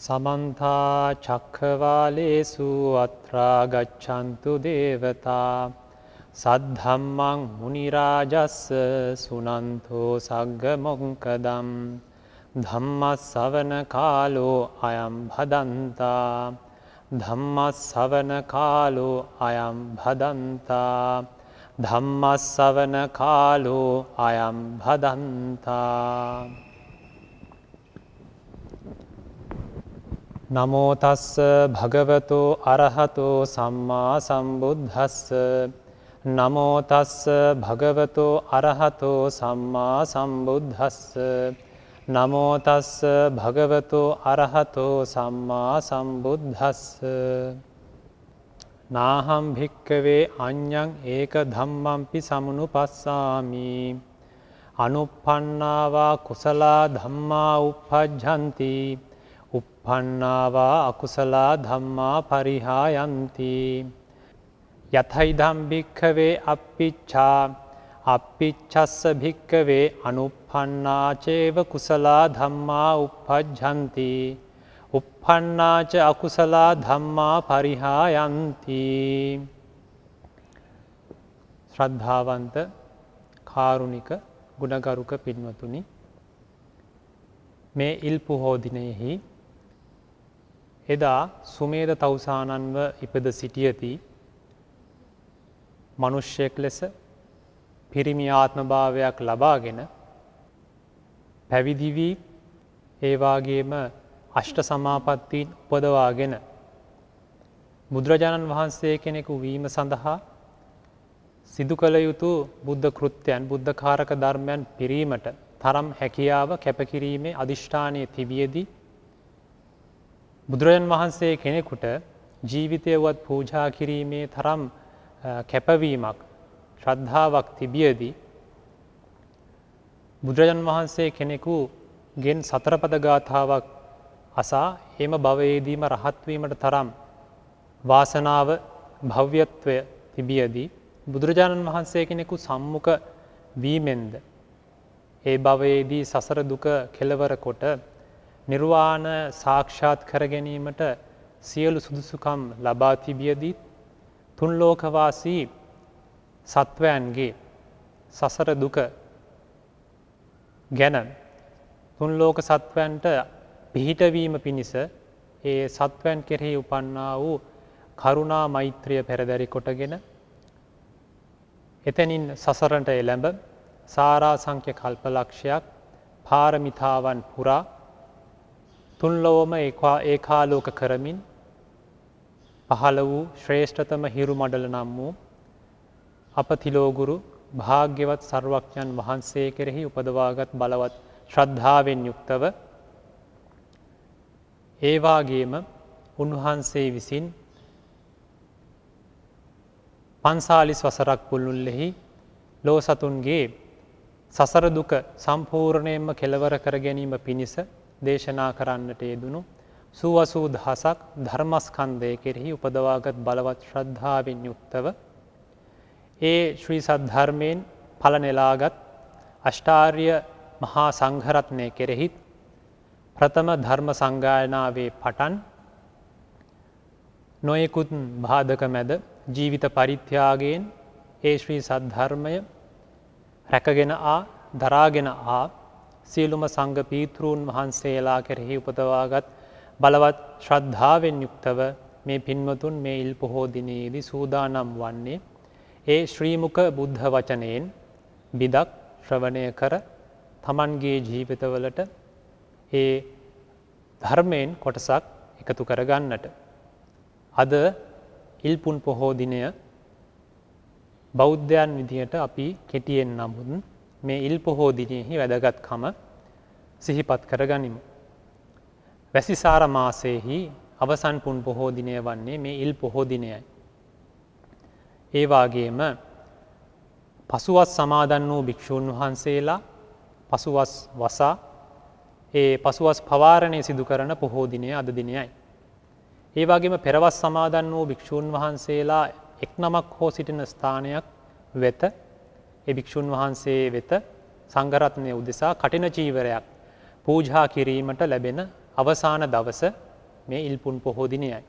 සමන්තා චක්ඛවාලේසු අත්‍රා ගච්ඡන්තු දේවතා සද්ධම්මං මුනි රාජස්ස සුනන්තෝ සග්ග මොක්ඛදම් ධම්මස්සවන කාලෝ අයං භදන්තා ධම්මස්සවන කාලෝ අයං භදන්තා ධම්මස්සවන කාලෝ අයං භදන්තා. නමෝ තස්ස භගවතෝ අරහතෝ සම්මා සම්බුද්දස්ස නමෝ තස්ස භගවතෝ අරහතෝ සම්මා සම්බුද්දස්ස නමෝ තස්ස භගවතෝ අරහතෝ සම්මා සම්බුද්දස්ස නාහම් භික්කවේ අඤ්ඤං ඒක ධම්මම්පි සමුනුපස්සාමි අනුප්පන්නාවා කුසලා ධම්මා uppajjanti uppannāvā akusala dhammā parihāyanti yathaiddham bhikkhave appicchā appicchassa bhikkhave anuppannā ceva kusala dhammā uppajjanti uppannā ca akusala dhammā parihāyanti. ශ්‍රද්ධාවන්ත කාරුණික ගුණගරුක පින්වතුනි, මේ ඉල් පොහෝ දිනයෙහි එදා සුමේධ තවුසානන්ව ඉපද සිටියති මනුෂ්‍යයෙක් ලෙස පිරිමි ආත්මභාවයක් ලබාගෙන පැවිදි වී ඒ වාගේම අෂ්ට සමාපත්තීන් උපදවාගෙන බුදුරජාණන් වහන්සේ කෙනෙකු වීම සඳහා සිදු කළ යුතු බුද්ධ කෘත්‍යයන් බුද්ධ කාරක ධර්මයන් පිරීමට තරම් හැකියාව කැපකිරීමේ අධිෂ්ඨානය තිබියදී බුදුරජාණන් වහන්සේ කෙනෙකුට ජීවිතය වුවත් පූජා කිරීමේ තරම් කැපවීමක් ශ්‍රද්ධාවක් තිබියදී බුදුරජාණන් වහන්සේ කෙනෙකුගෙන් සතරපද ගාථාවක් අසා එම භවයේදීම රහත්වීමට තරම් වාසනාව භව්‍යත්වය තිබියදී බුදුරජාණන් වහන්සේ කෙනෙකු සම්මුඛ වීමෙන්ද ඒ භවයේදී සසර දුක කෙලවර කොට නිර්වාණ සාක්ෂාත් කර ගැනීමට සියලු සුදුසුකම් ලබා තිබියදී තුන් ලෝකවාසී සත්වයන්ගේ සසර දුක ගැන තුන් ලෝක සත්වයන්ට පිහිටවීම පිණිස ඒ සත්වයන් කෙරෙහි උපන්නා වූ කරුණා මෛත්‍රිය පෙරදරි කොටගෙන එතැනින් සසරට එළඹ සාරා සංඛ්‍ය කල්පලක්ෂයක් පාරමිතාවන් පුරා තුන්ලොවම ඒකාලෝක කරමින් පහළ වූ ශ්‍රේෂ්ඨතම හිරු මඩල නම් වූ අප තිලෝගුරු භාග්‍යවත් සර්වඥන් වහන්සේ කෙරෙහි උපදවාගත් බලවත් ශ්‍රද්ධාවෙන් යුක්තව ඒවාගේම උන්වහන්සේ විසින් 45 වසරක් පුළුල්ලෙහි ලෝ සතුන්ගේ සසර දුක සම්පූර්ණයෙන්ම කෙලවර කර ගැනීම පිණිස දේශනා කරන්නට යෙදුණු 80000ක් ධර්මස්කන්ධය කෙරෙහි උපදවාගත් බලවත් ශ්‍රද්ධාවෙන් යුක්තව ඒ ශ්‍රී සද්ධර්මයෙන් ඵල නෙලාගත් අෂ්ටාර්ය මහා සංඝරත්නය කෙරෙහිත් ප්‍රථම ධර්ම සංගායනාවේ පටන් නොයෙකුත් බාධක මැද ජීවිත පරිත්‍යාගයෙන් ඒ ශ්‍රී සද්ධර්මය රැකගෙන දරාගෙන සියලුම සංඝ පීතෘන් වහන්සේලා කෙරෙහි උපදවාගත් බලවත් ශ්‍රද්ධාවෙන් යුක්තව මේ පින්වතුන් මේ ඉල් පොහෝ දිනයේදී සූදානම් වන්නේ ඒ ශ්‍රීමුක බුද්ධ වචනයෙන් බිදක් ශ්‍රවණය කර තමන්ගේ ජීවිතවලට ඒ ධර්මයෙන් කොටසක් එකතු කරගන්නට. අද ඉල්පුන් පොහෝ දිනය බෞද්ධයන් විදිහට අපි කෙටියෙන් නමුත් මේ ඉල් පොහෝ දිනයෙහි වැදගත්කම සිහිපත් කරගනිමු. වැසිසාර මාසයෙහි අවසන් පුන් පොහෝ දිනය වන්නේ මේ ඉල් පොහෝ දිනයයි. ඒ වාගේම පසුවස් සමාදන් වූ භික්ෂූන් වහන්සේලා පසුවස් වසා ඒ පසුවස් පවාරණය සිදු කරන පොහෝ දිනය අද දිනයයි. ඒ වගේම පෙරවස් සමාදන් වූ භික්ෂූන් වහන්සේලා එක් නමක් හෝ සිටින ස්ථානයක් වෙත ඒ භික්ෂූන් වහන්සේ වෙත සංඝරත්නය උදෙසා කටින චීවරයක් පූජා කිරීමට ලැබෙන අවසාන දවස මේ ඉල්පුන් පොහෝ දිනයයි.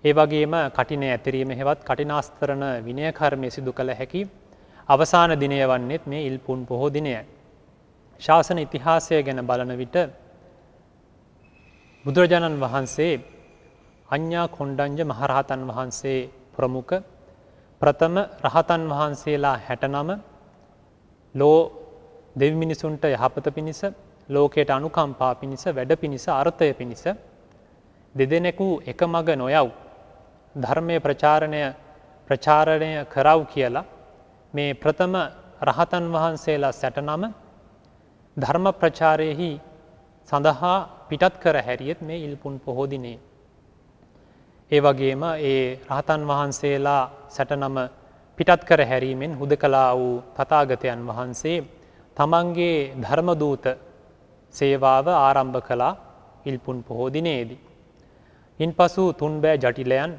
ඒ වගේම කටින ඇතිරීම හෙවත් කටිනාස්තරණ විනය කර්මය සිදු කළ හැකි අවසාන දිනය වන්නේත් මේ ඉල්පුන් පොහෝ දිනයයි. ශාසන ඉතිහාසය ගැන බලන විට බුදුරජාණන් වහන්සේ අඤ්ඤා කොණ්ඩඤ්ඤ මහරහතන් වහන්සේ ප්‍රමුඛ ප්‍රථම රහතන් වහන්සේලා 69 ලෝ දෙවි මිනිසුන්ට යහපත පිණිස ලෝකයට අනුකම්පා පිණිස වැඩ පිණිස අර්ථය පිණිස දෙදෙනෙකු එක මග නොයව් ධර්මයේ ප්‍රචාරණය කරව් කියලා මේ ප්‍රථම රහතන් වහන්සේලා 69 ධර්ම ප්‍රචාරයෙහි සඳහා පිටත් කර හැරියෙත් මේ ඉල්පුන් පොහෝ දිනේ. ඒ වගේම ඒ රහතන් වහන්සේලා 69 පිටත් කර හැරීමෙන් හුදකලා වූ තථාගතයන් වහන්සේ තමන්ගේ ධර්ම දූත සේවාව ආරම්භ කළා ඉල්පුන් පොහෝ දිනේදී. ඉන්පසු තුන්බෑ ජටිලයන්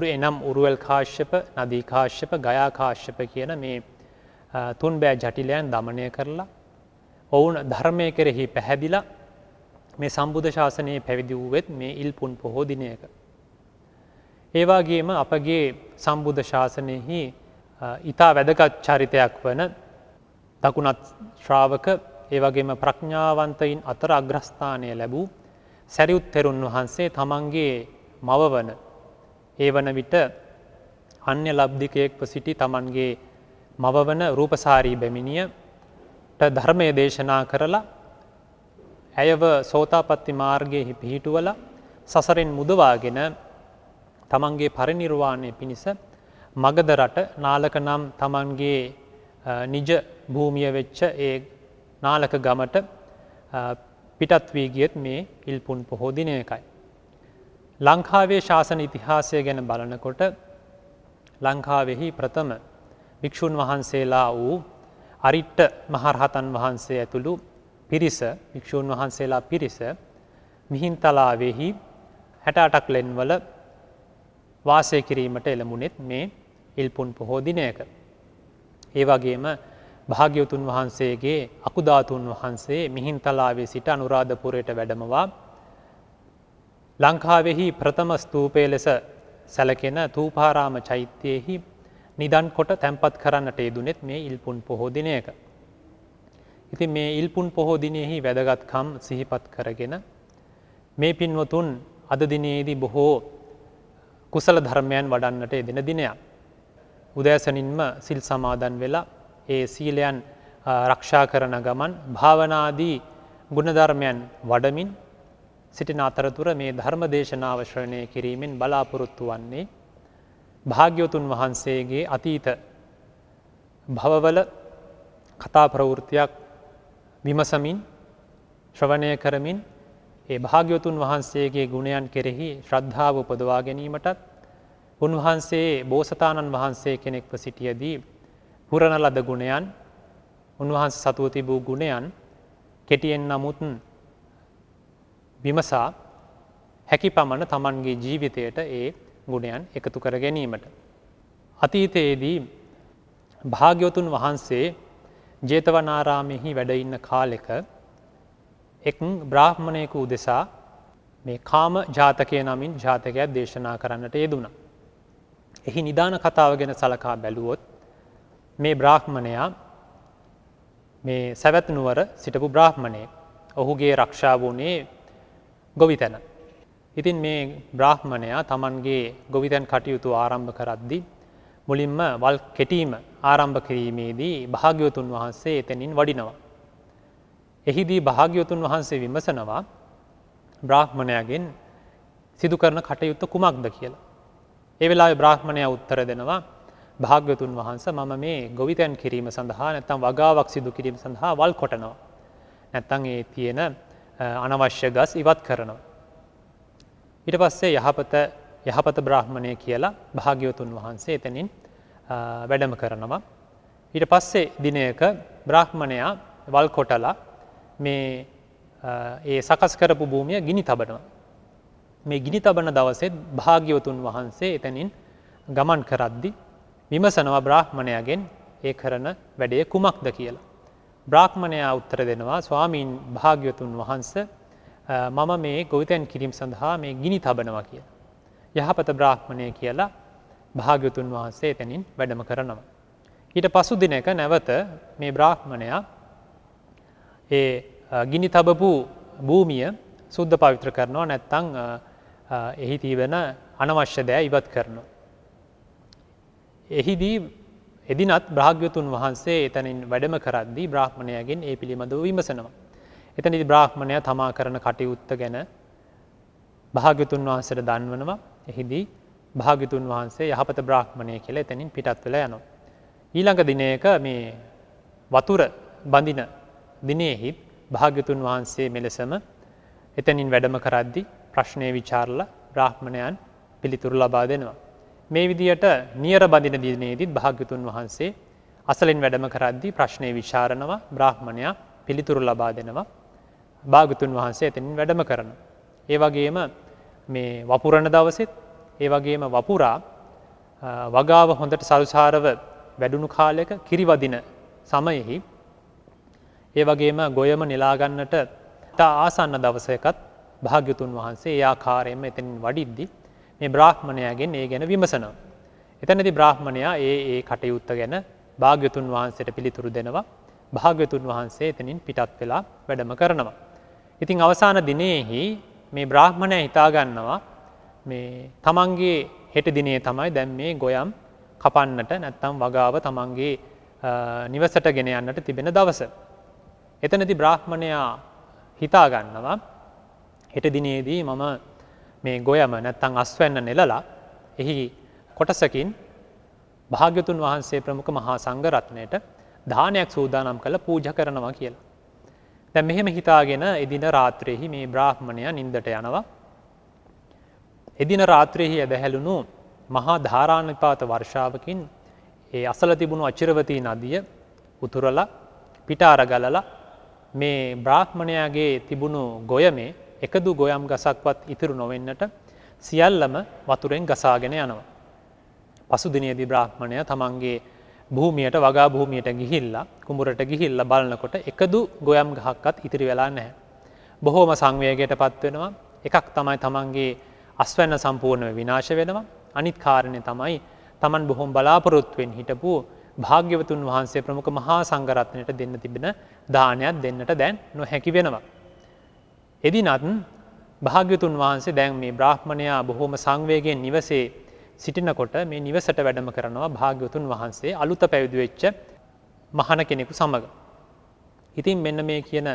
එනම් උරුවෙල් කාශ්‍යප, නදී කාශ්‍යප, ගයා කාශ්‍යප කියන මේ තුන්බෑ ජටිලයන් දමනය කරලා ඔවුන් ධර්මය කෙරෙහි පැහැදිලා මේ සම්බුද්ධ ශාසනයේ පැවිදි වූවෙත් මේ ඉල්පුන් පොහෝ දිනයක. ඒ වගේම අපගේ සම්බුද්ධ ශාසනයෙහි ඊතා වැදගත් චරිතයක් වන දකුණත් ශ්‍රාවක ඒ වගේම ප්‍රඥාවන්තයින් අතර අග්‍රස්ථානය ලැබූ සරියුත් තෙරුන් වහන්සේ තමන්ගේ මව වන ඒ වන විට අන්‍ය ලබ්ධිකයෙක්ව සිටි තමන්ගේ මව වන රූපසාරී බැමිණියට ධර්මය දේශනා කරලා ඇයව සෝතාපට්ටි මාර්ගයෙහි පිහිටුවලා සසරෙන් මුදවාගෙන තමන්ගේ පරිනිර්වාණය පිණිස මගධ රට නාලක නම් තමන්ගේ නිජ භූමිය වෙච්ච ඒ නාලක ගමට පිටත් වී ගියත් මේ ඉල්පුන් පොහෝ දිනයකයි. ලංකාවේ ශාසන ඉතිහාසය ගැන බලනකොට ලංකාවෙහි ප්‍රථම භික්ෂුන් වහන්සේලා වූ අරිට්ට මහරහතන් වහන්සේ ඇතුළු පිරිස භික්ෂූන් වහන්සේලා පිරිස මිහින්තලාවෙහි 68ක් ලෙන්වල වාසය කිරීමට එළඹුණෙත් මේ ඉල්පුන් පොහෝ දිනයක. ඒ වගේම භාග්‍යවතුන් වහන්සේගේ අකුධාතුන් වහන්සේ මිහින්තලාවේ සිට අනුරාධපුරයට වැඩමවා ලංකාවෙහි ප්‍රථම ස්තූපය ලෙස සැලකෙන ථූපාරාම චෛත්‍යයෙහි නිදන් කොට තැන්පත් කරන්නට යෙදුණෙත් මේ ඉල්පුන් පොහෝ දිනයක. ඉතින් මේ ඉල්පුන් පොහෝ දිනයෙහි වැදගත්කම් සිහිපත් කරගෙන මේ පින්වතුන් අද දිනේදී බොහෝ කුසල ධර්මයන් වඩන්නට යෙදෙන දිනයක්. උදෑසනින්ම සිල් සමාදන් වෙලා ඒ සීලයන් ආරක්ෂා කරන ගමන් භාවනාදී ගුණධර්මයන් වඩමින් සිටින අතරතුර මේ ධර්ම දේශනාව ශ්‍රවණය කිරීමෙන් බලාපොරොත්තු වන්නේ භාග්‍යවතුන් වහන්සේගේ අතීත භවවල කතා ප්‍රවෘත්තියක් විමසමින් ශ්‍රවණය කරමින් ඒ භාග්‍යවතුන් වහන්සේගේ ගුණයන් කෙරෙහි ශ්‍රද්ධාව උපදවා ගැනීමටත් උන්වහන්සේ බෝසතාණන් වහන්සේ කෙනෙක්ව සිටියදී පුරණ ලද ගුණයන් උන්වහන්සේ සතුව තිබූ ගුණයන් කෙටියෙන් නමුත් විමසා හැකි පමණ තමන්ගේ ජීවිතයට ඒ ගුණයන් එකතු කර ගැනීමට. අතීතයේදී භාග්‍යවතුන් වහන්සේ ජේතවනාරාමයෙහි වැඩ ඉන්න කාලෙක එක් බ්‍රාහ්මණයෙකු උදෙසා මේ කාම ජාතකය නමින් ජාතකයක් දේශනා කරන්නට යෙදුණා. එහි නිදාන කතාව ගැන සලකා බැලුවොත් මේ බ්‍රාහ්මණයා මේ සවැත් නුවර සිටපු බ්‍රාහ්මණයෙක්. ඔහුගේ රක්ෂාව වුණේ ගොවිතැන. ඉතින් මේ බ්‍රාහ්මණයා තමන්ගේ ගොවිතැන් කටයුතු ආරම්භ කරද්දී මුලින්ම වල් කෙටීම ආරම්භ කිරීමේදී භාග්‍යවතුන් වහන්සේ එතනින් වඩිනවා. එහිදී භාග්‍යවතුන් වහන්සේ විමසනවා බ්‍රාහ්මණයාගෙන් සිදු කරන කටයුත්ත කුමක්ද කියලා. ඒ වෙලාවේ බ්‍රාහ්මණයා උත්තර දෙනවා භාග්‍යවතුන් වහන්සේ මම මේ ගොවිතැන් කිරීම සඳහා නැත්නම් වගාවක් සිදු කිරීම සඳහා වල් කොටනවා. නැත්නම් ඒ තියෙන අනවශ්‍ය ගස් ඉවත් කරනවා. ඊට පස්සේ යහපත බ්‍රාහ්මණය කියලා භාග්‍යවතුන් වහන්සේ එතනින් වැඩම කරනවා. ඊට පස්සේ දිනයක බ්‍රාහ්මණයා වල් කොටලා මේ ඒ සකස් කරපු භූමිය ගිනි තබනවා. මේ ගිනි තබන දවසෙත් භාග්‍යවතුන් වහන්සේ එතනින් ගමන් කරද්දී විමසනවා බ්‍රාහ්මණයාගෙන් ඒ කරන වැඩේ කුමක්ද කියලා. බ්‍රාහ්මණයා උත්තර දෙනවා ස්වාමීන් භාග්‍යවතුන් වහන්සේ මම මේ ගොවිතැන් කිරීම සඳහා මේ ගිනි තබනවා කියලා. යහපත බ්‍රාහ්මණය කියලා භාග්‍යවතුන් වහන්සේ එතනින් වැඩම කරනවා. ඊට පසු දිනක නැවත මේ බ්‍රාහ්මණයා ඒ ගිනි තබපු භූමිය සුද්ධ පවිත්‍ර කරනවා, නැත්නම් එහි තිබෙන අනවශ්‍ය දෑ ඉවත් කරනවා. එහිදී එදිනත් භාග්‍යවතුන් වහන්සේ එතනින් වැඩම කරද්දී බ්‍රාහ්මණයාගෙන් ඒ පිළිබඳව විමසනවා. එතනදී බ්‍රාහ්මණයා තමා කරන කටයුත්ත ගැන භාග්‍යවතුන් වහන්සේට දන්වනවා. එහිදී භාග්‍යවතුන් වහන්සේ යහපත බ්‍රාහ්මණය කියලා එතනින් පිටත් වෙලා යනවා. ඊළඟ දිනයක මේ වතුර බඳින දිනෙහි භාග්‍යවතුන් වහන්සේ මෙලෙසම එතනින් වැඩම කරද්දී ප්‍රශ්නය විචාරලා බ්‍රාහ්මණයන් පිළිතුරු ලබා දෙනවා. මේ විදියට නියර බඳින දිනේදීත් භාග්‍යවතුන් වහන්සේ අසලින් වැඩම කරද්දී ප්‍රශ්නය විචාරනවා, බ්‍රාහ්මණයා පිළිතුරු ලබා දෙනවා. භාග්‍යවතුන් වහන්සේ එතනින් වැඩම කරනවා. ඒ වගේම මේ වපුරන දවසෙත්, ඒ වගේම වපුරා වගාව හොඳට සරුසාරව වැඩුණු කාලයක කිරිවදින සමයෙහි, ඒ වගේම ගොයම නෙලා ගන්නට ආසන්න දවසකත් භාග්‍යවතුන් වහන්සේ ඒ ආකාරයෙන්ම එතනින් වඩිද්දී මේ බ්‍රාහ්මණයාගෙන් ඒ ගැන විමසනවා. එතනදී බ්‍රාහ්මණයා ඒ කටයුත්ත ගැන භාග්‍යවතුන් වහන්සේට පිළිතුරු දෙනවා. භාග්‍යවතුන් වහන්සේ එතනින් පිටත් වෙලා වැඩම කරනවා. ඉතින් අවසාන දිනේහි මේ බ්‍රාහ්මණයා හිතා ගන්නවා මේ තමන්ගේ හෙට දිනේ තමයි දැන් මේ ගොයම් කපන්නට නැත්නම් වගාව තමන්ගේ නිවසට ගෙන යන්නට තිබෙන දවස. එතනදී බ්‍රාහ්මණයා හිතා ගන්නවා හෙට දිනේදී මම මේ ගොයම නැත්නම් අස්වැන්න නෙලලා එහි කොටසකින් භාග්‍යවතුන් වහන්සේ ප්‍රමුඛ මහා සංඝරත්නයට දානයක් සූදානම් කරලා පූජා කරනවා කියලා. දැන් මෙහෙම හිතාගෙන එදින රාත්‍රියේහි මේ බ්‍රාහ්මණයා නිින්දට යනවා. එදින රාත්‍රියේහි ඇදහැළුණු මහා ධාරානිපාත වර්ෂාවකින් ඒ අසල තිබුණු අචිරවතී නදිය උතුරලා පිටාර ගලලා මේ බ්‍රාහ්මණයාගේ තිබුණු ගොයමේ එකදු ගොයම් ගසක්වත් ඉතුරු නොවෙන්නට සියල්ලම වතුරෙන් ගසාගෙන යනවා. පසු දිනේදී බ්‍රාහ්මණයා තමන්ගේ භූමියට, වගා භූමියට ගිහිල්ලා, කුඹුරට ගිහිල්ලා බලනකොට එකදු ගොයම් ගහක්වත් ඉතිරි වෙලා නැහැ. බොහෝම සංවේගයට පත් වෙනවා. එකක් තමයි තමන්ගේ අස්වැන්න සම්පූර්ණයෙන්ම විනාශ වෙනවා. අනිත් කාරණේ තමයි තමන් බොහොම බලාපොරොත්තුෙන් හිටපු භාග්‍යවතුන් වහන්සේ ප්‍රමුඛ මහා සංඝරත්නයට දෙන්න තිබෙන දානයක් දෙන්නට දැන් නොහැකි වෙනවා. එදිනත් භාග්‍යවතුන් වහන්සේ දැන් මේ බ්‍රාහ්මණයා බොහොම සංවේගයෙන් නිවසේ සිටිනකොට මේ නිවසට වැඩම කරනවා භාග්‍යවතුන් වහන්සේ අලුත පැවිදි වෙච්ච මහණ කෙනෙකු සමග. ඉතින් මෙන්න මේ කියන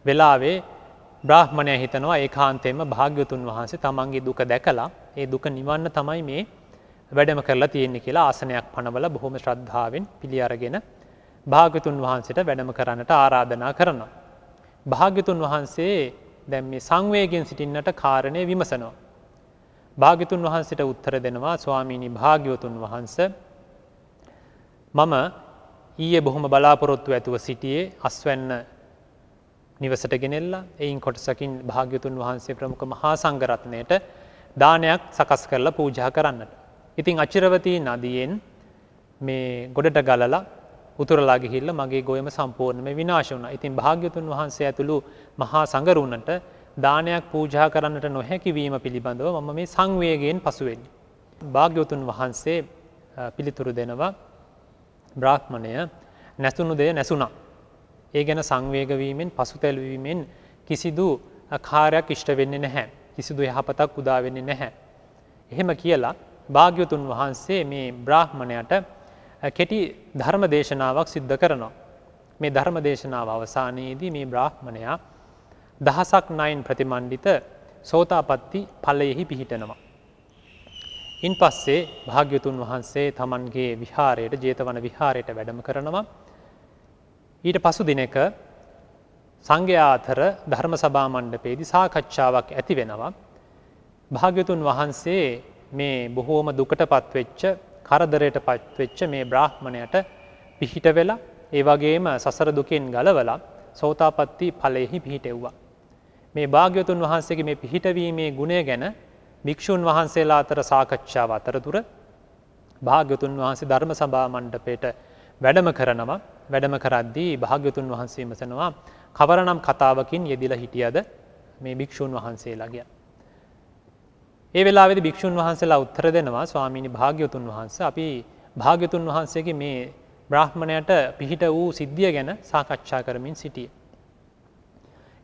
වෙලාවේ බ්‍රාහ්මණයා හිතනවා ඒකාන්තයෙන්ම භාග්‍යවතුන් වහන්සේ තමන්ගේ දුක දැකලා ඒ දුක නිවන්න තමයි මේ වැඩම කරලා තියෙන්නේ කියලා ආසනයක් පනවලා බොහොම ශ්‍රද්ධාවෙන් පිළි අරගෙන භාග්‍යවතුන් වහන්සේට වැඩම කරන්නට ආරාධනා කරනවා. භාග්‍යවතුන් වහන්සේ දැන් මේ සංවේගයෙන් සිටින්නට කාරණේ විමසනවා. භාග්‍යවතුන් වහන්සේට උත්තර දෙනවා, ස්වාමීනි භාග්‍යවතුන් වහන්සේ, මම ඊයේ බොහොම බලාපොරොත්තු ඇතුව සිටියේ අස්වැන්න නිවසට ගෙනෙල්ලා එයින් කොටසකින් භාග්‍යවතුන් වහන්සේ ප්‍රමුඛ මහා සංඝරත්නයට දානයක් සකස් කරලා පූජා කරන්නට. ඉතින් අචිරවතී නදියෙන් මේ ගොඩට ගලලා උතුරලා ගිහිල්ලා මගේ ගොයම සම්පූර්ණයෙන්ම විනාශ වුණා. ඉතින් භාග්‍යවතුන් වහන්සේ ඇතුළු මහා සංඝරුණට දානයක් පූජා කරන්නට නොහැකි වීම පිළිබඳව මම මේ සංවේගයෙන් පසු වෙන්නේ. භාග්‍යවතුන් වහන්සේ පිළිතුරු දෙනවා, බ්‍රාහ්මණය, නැසුණු දෙය නැසුණා. ඒ ගැන සංවේග වීමෙන්, පසුතැවීමෙන් කිසිදු කාර්යයක් ඉෂ්ට වෙන්නේ නැහැ. කිසිදු යහපතක් උදා වෙන්නේ නැහැ. එහෙම කියලා භාග්‍යවතුන් වහන්සේ මේ බ්‍රාහ්මණයට කෙටි ධර්ම දේශනාවක් සිද්ධ කරනවා. මේ ධර්ම දේශනාව අවසානයේදී මේ බ්‍රාහ්මණයා දහසක් නයින් ප්‍රතිමණ්ඩිත සෝතාපට්ටි ඵලයෙහි පිහිටනවා. ඉන් පස්සේ භාග්‍යවතුන් වහන්සේ තමන්ගේ විහාරයට, ජේතවන විහාරයට වැඩම කරනවා. ඊට පසු දිනක සංඝයා අතර ධර්ම සභා මණ්ඩපයේදී සාකච්ඡාවක් ඇති වෙනවා. භාග්‍යවතුන් වහන්සේ මේ බොහෝම දුකට පත්වෙච්ච, කරදරයට පත්වෙච්ච මේ බ්‍රාහ්මණයට පිහිට වෙලා, ඒ වගේම සසර දුකෙන් ගලවලා සෝතාපට්ටි ඵලයෙහි පිහිටෙව්වා. මේ භාග්‍යවතුන් වහන්සේගේ මේ පිහිටවීමේ ගුණය ගැන භික්ෂුන් වහන්සේලා අතර සාකච්ඡාව අතරතුර භාග්‍යවතුන් වහන්සේ ධර්ම සභා මණ්ඩපයට වැඩම කරනවා. වැඩම කරද්දී භාග්‍යවතුන් වහන්සේ විමසනවා, කවරනම් කතාවකින් යෙදිලා හිටියද මේ භික්ෂූන් වහන්සේලාගේ. ඒ වෙලාවේදී භික්ෂූන් වහන්සේලා උත්තර දෙනවා ස්වාමීනි භාග්‍යවතුන් වහන්සේ අපි භාග්‍යවතුන් වහන්සේගේ මේ බ්‍රාහ්මණයට පිහිට වූ සිද්ධිය ගැන සාකච්ඡා කරමින් සිටියේ.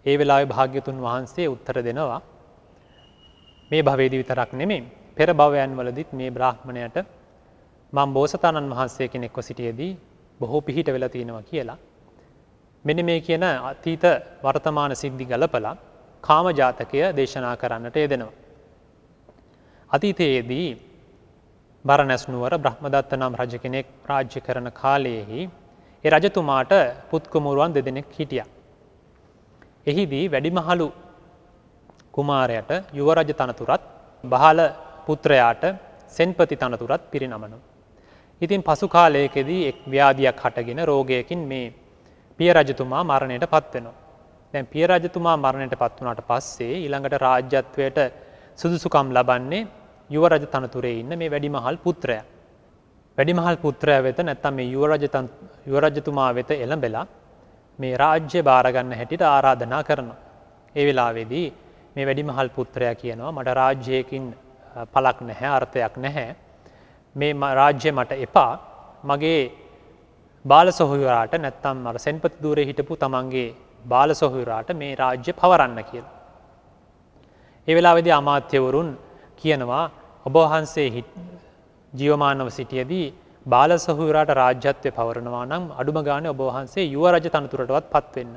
ඒ වෙලාවේ භාග්‍යවතුන් වහන්සේ උත්තර දෙනවා මේ භවයේදී විතරක් නෙමෙයි පෙර භවයන් වලදීත් මේ බ්‍රාහ්මණයට මම බෝසතාණන් වහන්සේ කෙනෙක්ව සිටියේදී බොහෝ පිහිට වෙලා තියෙනවා කියලා. මෙන්න මේ කියන අතීත වර්තමාන සිද්ධි ගලපලා කාම ජාතකය දේශනා කරන්නට යෙදෙනවා. අතීතයේදී බරණැස් නුවර බ්‍රහ්මදත්ත නම් රජ කෙනෙක් රාජ්‍ය කරන කාලයේහි ඒ රජතුමාට පුත්කුමරුවන් දෙදෙනෙක් හිටියා. එහිදී වැඩිමහලු කුමාරයට යුවරජ තනතුරත් බහල පුත්‍රයාට සෙන්පති තනතුරත් පිරිනමනවා. ඉතින් පසු කාලයකදී එක් ව්‍යාධියක් හටගෙන රෝගයකින් මේ පිය රජතුමා මරණයට පත් වෙනවා. දැන් පිය රජතුමා මරණයට පත් වුණාට පස්සේ ඊළඟට රාජ්‍යත්වයට සුදුසුකම් ලබන්නේ යුවරජ තනතුරේ ඉන්න මේ වැඩිමහල් පුත්‍රයා. වැඩිමහල් පුත්‍රයා වෙත නැත්තම් මේ යුවරජතුමා වෙත එළඹෙලා මේ රාජ්‍ය බාර ගන්න හැටියට ආරාධනා කරනවා. ඒ වෙලාවේදී මේ වැඩිමහල් පුත්‍රයා කියනවා මට රාජ්‍යයකින් පළක් නැහැ, අර්ථයක් නැහැ. මේ රාජ්‍ය මට එපා. මගේ බාල සොහොයුරාට නැත්තම් අර සෙන්පති ධූරේ හිටපු තමන්ගේ බාල සොහොයුරාට මේ රාජ්‍ය පවරන්න කියලා. ඒ වෙලාවේදී අමාත්‍යවරුන් කියනවා ඔබ වහන්සේ ජීවමානව සිටියේදී බාල සොහොයුරාට රාජ්‍යත්වය පවරනවා නම් අඩුම ගානේ ඔබ වහන්සේ යුව රජ තනතුරටවත් පත් වෙන්න.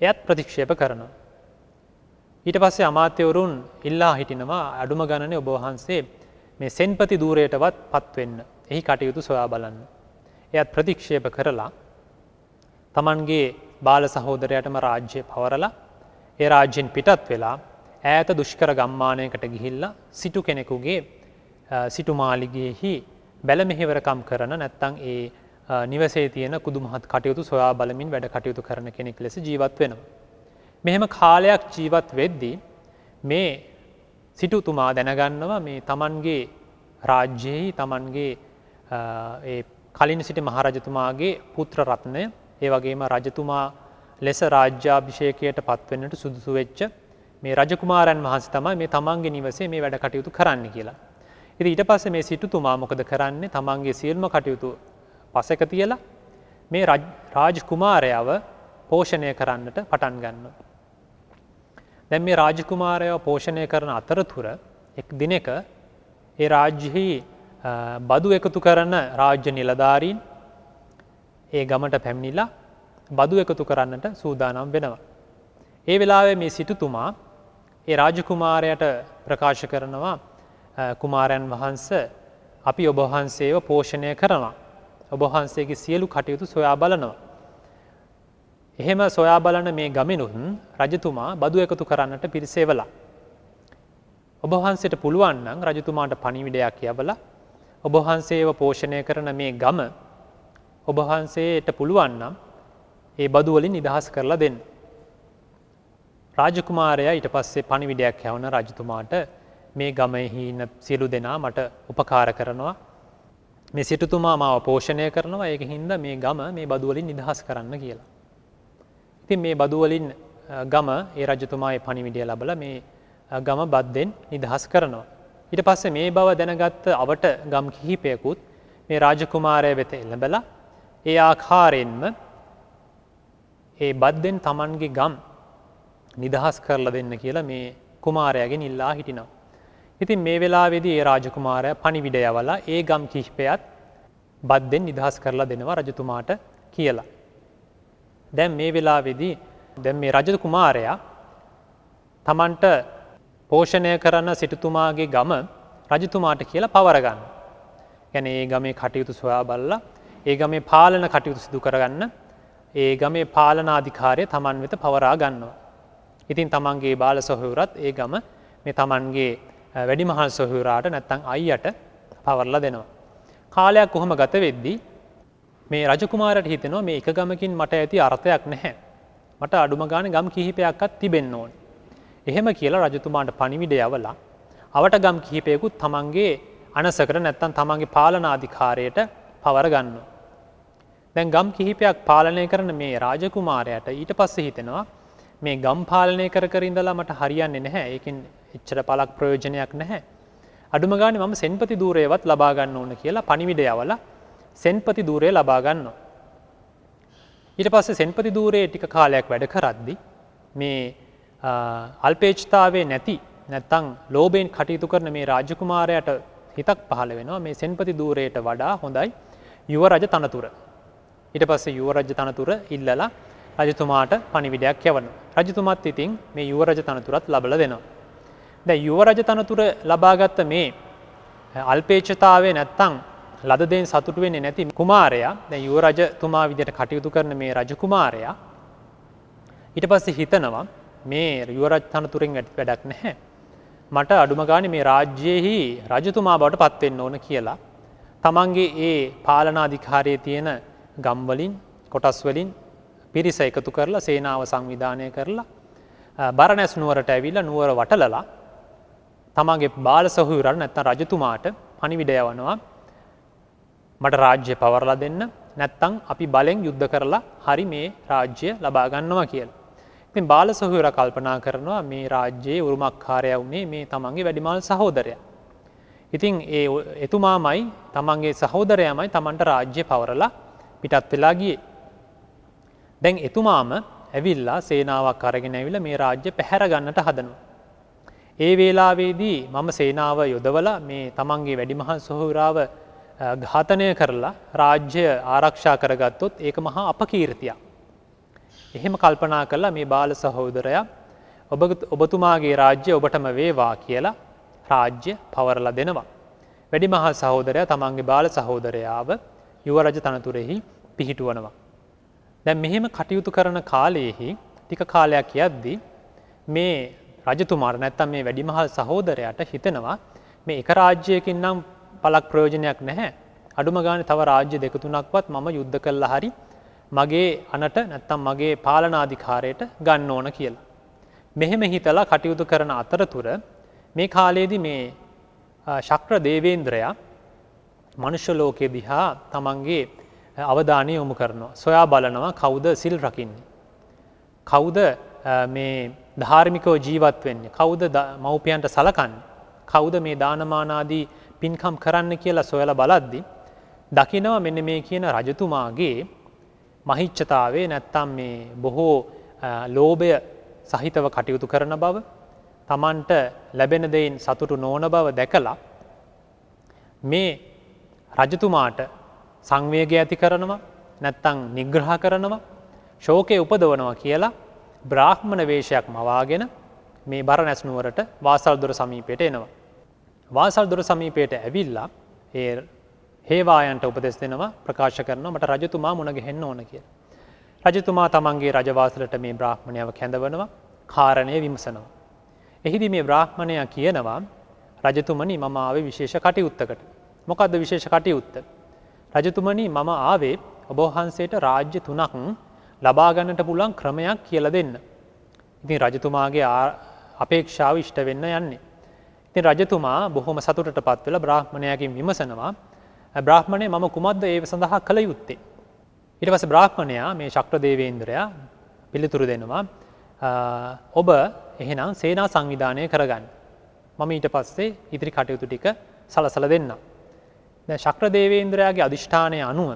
එයත් ප්‍රතික්ෂේප කරනවා. ඊට පස්සේ අමාත්‍යවරුන් ඉල්ලා හිටිනවා අඩුම ගණනේ ඔබ වහන්සේ මේ සෙන්පති ධූරයටවත් පත් වෙන්න. එහි කටයුතු සොයා බලන්න. එයත් ප්‍රතික්ෂේප කරලා තමන්ගේ බාල සහෝදරයටම රාජ්‍ය පවරලා ඒ රාජ්‍යෙන් පිටත් වෙලා ඈත දුෂ්කර ගම්මානයකට ගිහිල්ලා සිටු කෙනෙකුගේ සිටු මාලිගයේහි බැල මෙහෙවරකම් කරන නැත්තම් ඒ නිවසේ තියෙන කුදුමහත් කටයුතු සොයා බලමින් වැඩ කටයුතු කරන කෙනෙක් ලෙස ජීවත් වෙනවා. මෙහෙම කාලයක් ජීවත් වෙද්දී මේ සිටුතුමා දැනගන්නවා මේ තමන්ගේ රාජ්‍යයේ තමන්ගේ ඒ කලින් සිටි මහරජතුමාගේ පුත්‍ර රත්නය ඒ වගේම රජතුමා ලෙස රාජ්‍යාභිෂේකයට පත්වෙන්නට සුදුසු වෙච්ච මේ රජකුමාරයන් වහන්සේ තමයි මේ තමන්ගේ නිවසේ මේ වැඩ කටයුතු කරන්න කියලා. ඉතින් ඊට පස්සේ මේ සිටුතුමා මොකද කරන්නේ? තමන්ගේ සියලුම කටයුතු පසෙක තියලා මේ රාජකුමාරයව පෝෂණය කරන්නට පටන් ගන්නවා. දැන් මේ රාජකුමාරයව පෝෂණය කරන අතරතුර එක් දිනක ඒ රාජ්‍යෙහි බදු එකතු කරන රාජ්‍ය නිලධාරීන් ඒ ගමට පැමිණිලා බදු එකතු කරන්නට සූදානම් වෙනවා. ඒ වෙලාවේ මේ සිටුතුමා ඒ රාජකුමාරයට ප්‍රකාශ කරනවා කුමාරයන් වහන්සේ අපි ඔබ වහන්සේව පෝෂණය කරනවා. ඔබ වහන්සේගේ සියලු කටයුතු සොයා බලනවා. එහෙම සොයා බලන මේ ගමිනුත් රජතුමා බදු එකතු කරන්නට පිරිසෙවලා. ඔබ වහන්සේට පුළුවන් නම් රජතුමාට පණිවිඩයක් යවලා ඔබ වහන්සේව පෝෂණය කරන මේ ගම ඔබ වහන්සේට පුළුවන් නම් ඒ බදු වලින් නිදහස් කරලා දෙන්න. රාජකුමාරයා ඊට පස්සේ පණිවිඩයක් යවන රජතුමාට මේ ගමෙහි ඉන්න සියලු දෙනා මට උපකාර කරනවා. මේ සිටුතුමා මාව පෝෂණය කරනවා. ඒක හින්දා මේ ගම මේ බදු වලින් නිදහස් කරන්න කියලා. ඉතින් මේ බදු වලින් ගම ඒ රජතුමාගේ පණිවිඩය ලැබලා මේ ගම බද්දෙන් නිදහස් කරනවා. ඊට පස්සේ මේ බව දැනගත්ත අවට ගම් කිහිපයකුත් මේ රාජකුමාරය වෙත එළඹලා ඒ ආකාරයෙන්ම ඒ බද්දෙන් Tamanගේ ගම් නිදහස් කරලා දෙන්න කියලා මේ කුමාරයාගෙන් ඉල්ලා හිටිනවා. ඉතින් මේ වෙලාවේදී ඒ රාජකුමාරයා පණිවිඩය යවලා ඒ ගම් කිහිපයත් බද්දෙන් නිදහස් කරලා දෙනවා රජතුමාට කියලා. දැන් මේ වෙලාවේදී දැන් මේ රජකුමාරයා Tamanට පෝෂණය කරන සිටුතුමාගේ ගම රජතුමාට කියලා පවර ගන්න. කියන්නේ ඒ ගමේ කටයුතු සොයා බලලා ඒ ගමේ පාලන කටයුතු සිදු කරගන්න ඒ ගමේ පාලනාධිකාරිය Taman වෙත පවරා ගන්නවා. ඉතින් Tamanගේ බාල සොහොයුරත් ඒ ගම මේ Tamanගේ වැඩිමහල් සොහොයුරාට නැත්තම් අයියට පවරලා දෙනවා. කාලයක් කොහොම ගත වෙද්දී මේ රජකුමාරට හිතෙනවා මේ එක ගමකින් මට ඇති අර්ථයක් නැහැ. මට අඩුම ගානේ ගම් කිහිපයක්වත් තිබෙන්න ඕනේ. එහෙම කියලා රජතුමාට පණිවිඩය යවලා අවට ගම් කිහිපයකුත් තමන්ගේ අනසකට නැත්තම් තමන්ගේ පාලනාධිකාරියට පවර ගන්නවා. දැන් ගම් කිහිපයක් පාලනය කරන මේ රාජකුමාරයාට ඊට පස්සේ හිතෙනවා මේ ගම් පාලනය කර ඉඳලා මට හරියන්නේ නැහැ. ඒකෙන් එච්චර පළක් ප්‍රයෝජනයක් නැහැ. අඩුම ගානේ මම සෙන්පති ධූරයවත් ලබා ගන්න ඕන කියලා පණිවිඩය යවලා සෙන්පති ධූරය ලබා ගන්නවා. ඊට පස්සේ සෙන්පති ධූරයේ ටික කාලයක් වැඩ කරද්දී මේ අල්පේච්ඡතාවයේ නැති නැත්තම් ලෝභයෙන් කටයුතු කරන මේ රාජකුමාරයාට හිතක් පහළ වෙනවා මේ සෙන්පති ධූරයට වඩා හොඳයි යුව රජ තනතුර. ඊට පස්සේ යුව රජ තනතුර ඉල්ලලා රජතුමාට පණිවිඩයක් යවනවා. රජතුමාත් ඉතින් මේ යුව රජ තනතුරත් ලබලා දෙනවා. දැන් යුව රජ තනතුර ලබාගත්ත මේ අල්පේච්ඡතාවයේ නැත්තම් ලද දෙයින් සතුටු වෙන්නේ නැති කුමාරයා දැන් යුව රජතුමා විදිහට කටයුතු කරන මේ රජ කුමාරයා ඊට පස්සේ හිතනවා මේ යුව රජ තනතුරෙන් වැඩක් නැහැ. මට අඩුම ගානේ මේ රාජ්‍යයේහි රජතුමා බවට පත් වෙන්න ඕන කියලා තමන්ගේ ඒ පාලනාධිකාරියේ තියෙන ගම් වලින් කොටස් වලින් පිරිස එකතු කරලා සේනාව සංවිධානය කරලා බරණැස් නුවරට ඇවිල්ලා නුවර වටලලා තමන්ගේ බාල සහෝදරයන් නැත්තම් රජතුමාට පණිවිඩය යවනවා මට රාජ්‍ය පවරලා දෙන්න නැත්තම් අපි බලෙන් යුද්ධ කරලා හරි මේ රාජ්‍ය ලබා ගන්නවා කියලා. ඉතින් බාල සහෝදරයා කල්පනා කරනවා මේ රාජ්‍යයේ උරුමකාරයා වුණේ මේ තමන්ගේ වැඩිමහල් සහෝදරයා. ඉතින් ඒ එතුමාමයි තමන්ගේ සහෝදරයාමයි තමන්ට රාජ්‍ය පවරලා පිටත් වෙලා ගියේ. දැන් එතුමාම ඇවිල්ලා සේනාවක් අරගෙන ඇවිල්ලා මේ රාජ්‍ය පැහැර ගන්නට හදනවා. ඒ වේලාවේදී මම සේනාව යොදවලා මේ තමන්ගේ වැඩිමහල් සහෝදරාව ඝාතනය කරලා රාජ්‍ය ආරක්ෂා කරගත්තොත් ඒක මහා අපකීර්තියක්. එහෙම කල්පනා කළා මේ බාල සහෝදරයා ඔබතුමාගේ රාජ්‍ය ඔබටම වේවා කියලා රාජ්‍ය පවරලා දෙනවා. වැඩිමහල් සහෝදරයා තමන්ගේ බාල සහෝදරයාව යුව රජ තනතුරෙහි පිහිටුවනවා. දැන් මෙහෙම කටයුතු කරන කාලයේහි ටික කාලයක් යද්දී මේ රජතුමාට නැත්තම් මේ වැඩිමහල් සහෝදරයාට හිතෙනවා මේ එක රාජ්‍යයකින් නම් පළක් ප්‍රයෝජනයක් නැහැ. අඩුම ගානේ තව රාජ්‍ය දෙක තුනක්වත් මම යුද්ධ කළා හරි මගේ අනට නැත්තම් මගේ පාලනාධිකාරයට ගන්න ඕන කියලා. මෙහෙම හිතලා කටයුතු කරන අතරතුර මේ කාලයේදී මේ ශක්‍ර දේවේන්ද්‍රයා මනුෂ්‍ය ලෝකයේ දිහා තමන්ගේ අවධානය යොමු කරනවා. සොයා බලනවා කවුද සිල් රකින්නේ. කවුද මේ ධාර්මිකව ජීවත් වෙන්නේ. කවුද මව්පියන්ට සලකන්නේ. කවුද මේ දානමාන ආදී පින්කම් කරන්න කියලා සොයලා බලද්දී දකිනවා මෙන්න මේ කියන රජතුමාගේ මහිච්ඡතාවයේ නැත්තම් මේ බොහෝ ලෝභය සහිතව කටයුතු කරන බව තමන්ට ලැබෙන දෙයින් සතුටු නොවන බව දැකලා මේ රජතුමාට සංවේගය ඇති කරනවා නැත්තම් නිග්‍රහ කරනවා ශෝකය උපදවනවා කියලා බ්‍රාහ්මණ වේශයක් මවාගෙන මේ බරණැස් නුවරට වාසල්දොර සමීපයට එනවා. වාසල්දොර සමීපයට ඇවිල්ලා ඒ හේවායන්ට උපදෙස් දෙනවා ප්‍රකාශ කරනවා මට රජතුමා මුණ ගැහෙන්න ඕන කියලා. රජතුමා තමන්ගේ රජවාසලට මේ බ්‍රාහ්මණයව කැඳවනවා කාරණය විමසනවා. එහිදී මේ බ්‍රාහ්මණයා කියනවා රජතුමනි මම ආවේ විශේෂ කටයුත්තකට. මොකද්ද විශේෂ කටයුත්ත? රජතුමනි මම ආවේ ඔබ වහන්සේට රාජ්‍ය 3ක් ලබා ගන්නට පුළුවන් ක්‍රමයක් කියලා දෙන්න. ඉතින් රජතුමාගේ අපේක්ෂාව ඉෂ්ට වෙන්න යන්නේ. ඉතින් රජතුමා බොහොම සතුටටපත් වෙලා බ්‍රාහ්මණයාගෙන් විමසනවා බ්‍රාහ්මණය මම කුමක්ද ඒ සඳහා කළ යුත්තේ? ඊට පස්සේ බ්‍රාහ්මණයා මේ ශක්‍ර දේවේන්ද්‍රයා පිළිතුරු දෙනවා ඔබ එහෙනම් සේනා සංවිධානය කරගන්න. මම ඊට පස්සේ ඉදිරි කටයුතු ටික සලසලා දෙන්නම්. දැන් ශක්‍ර දේවේන්ද්‍රයාගේ අදිෂ්ඨානය අනුව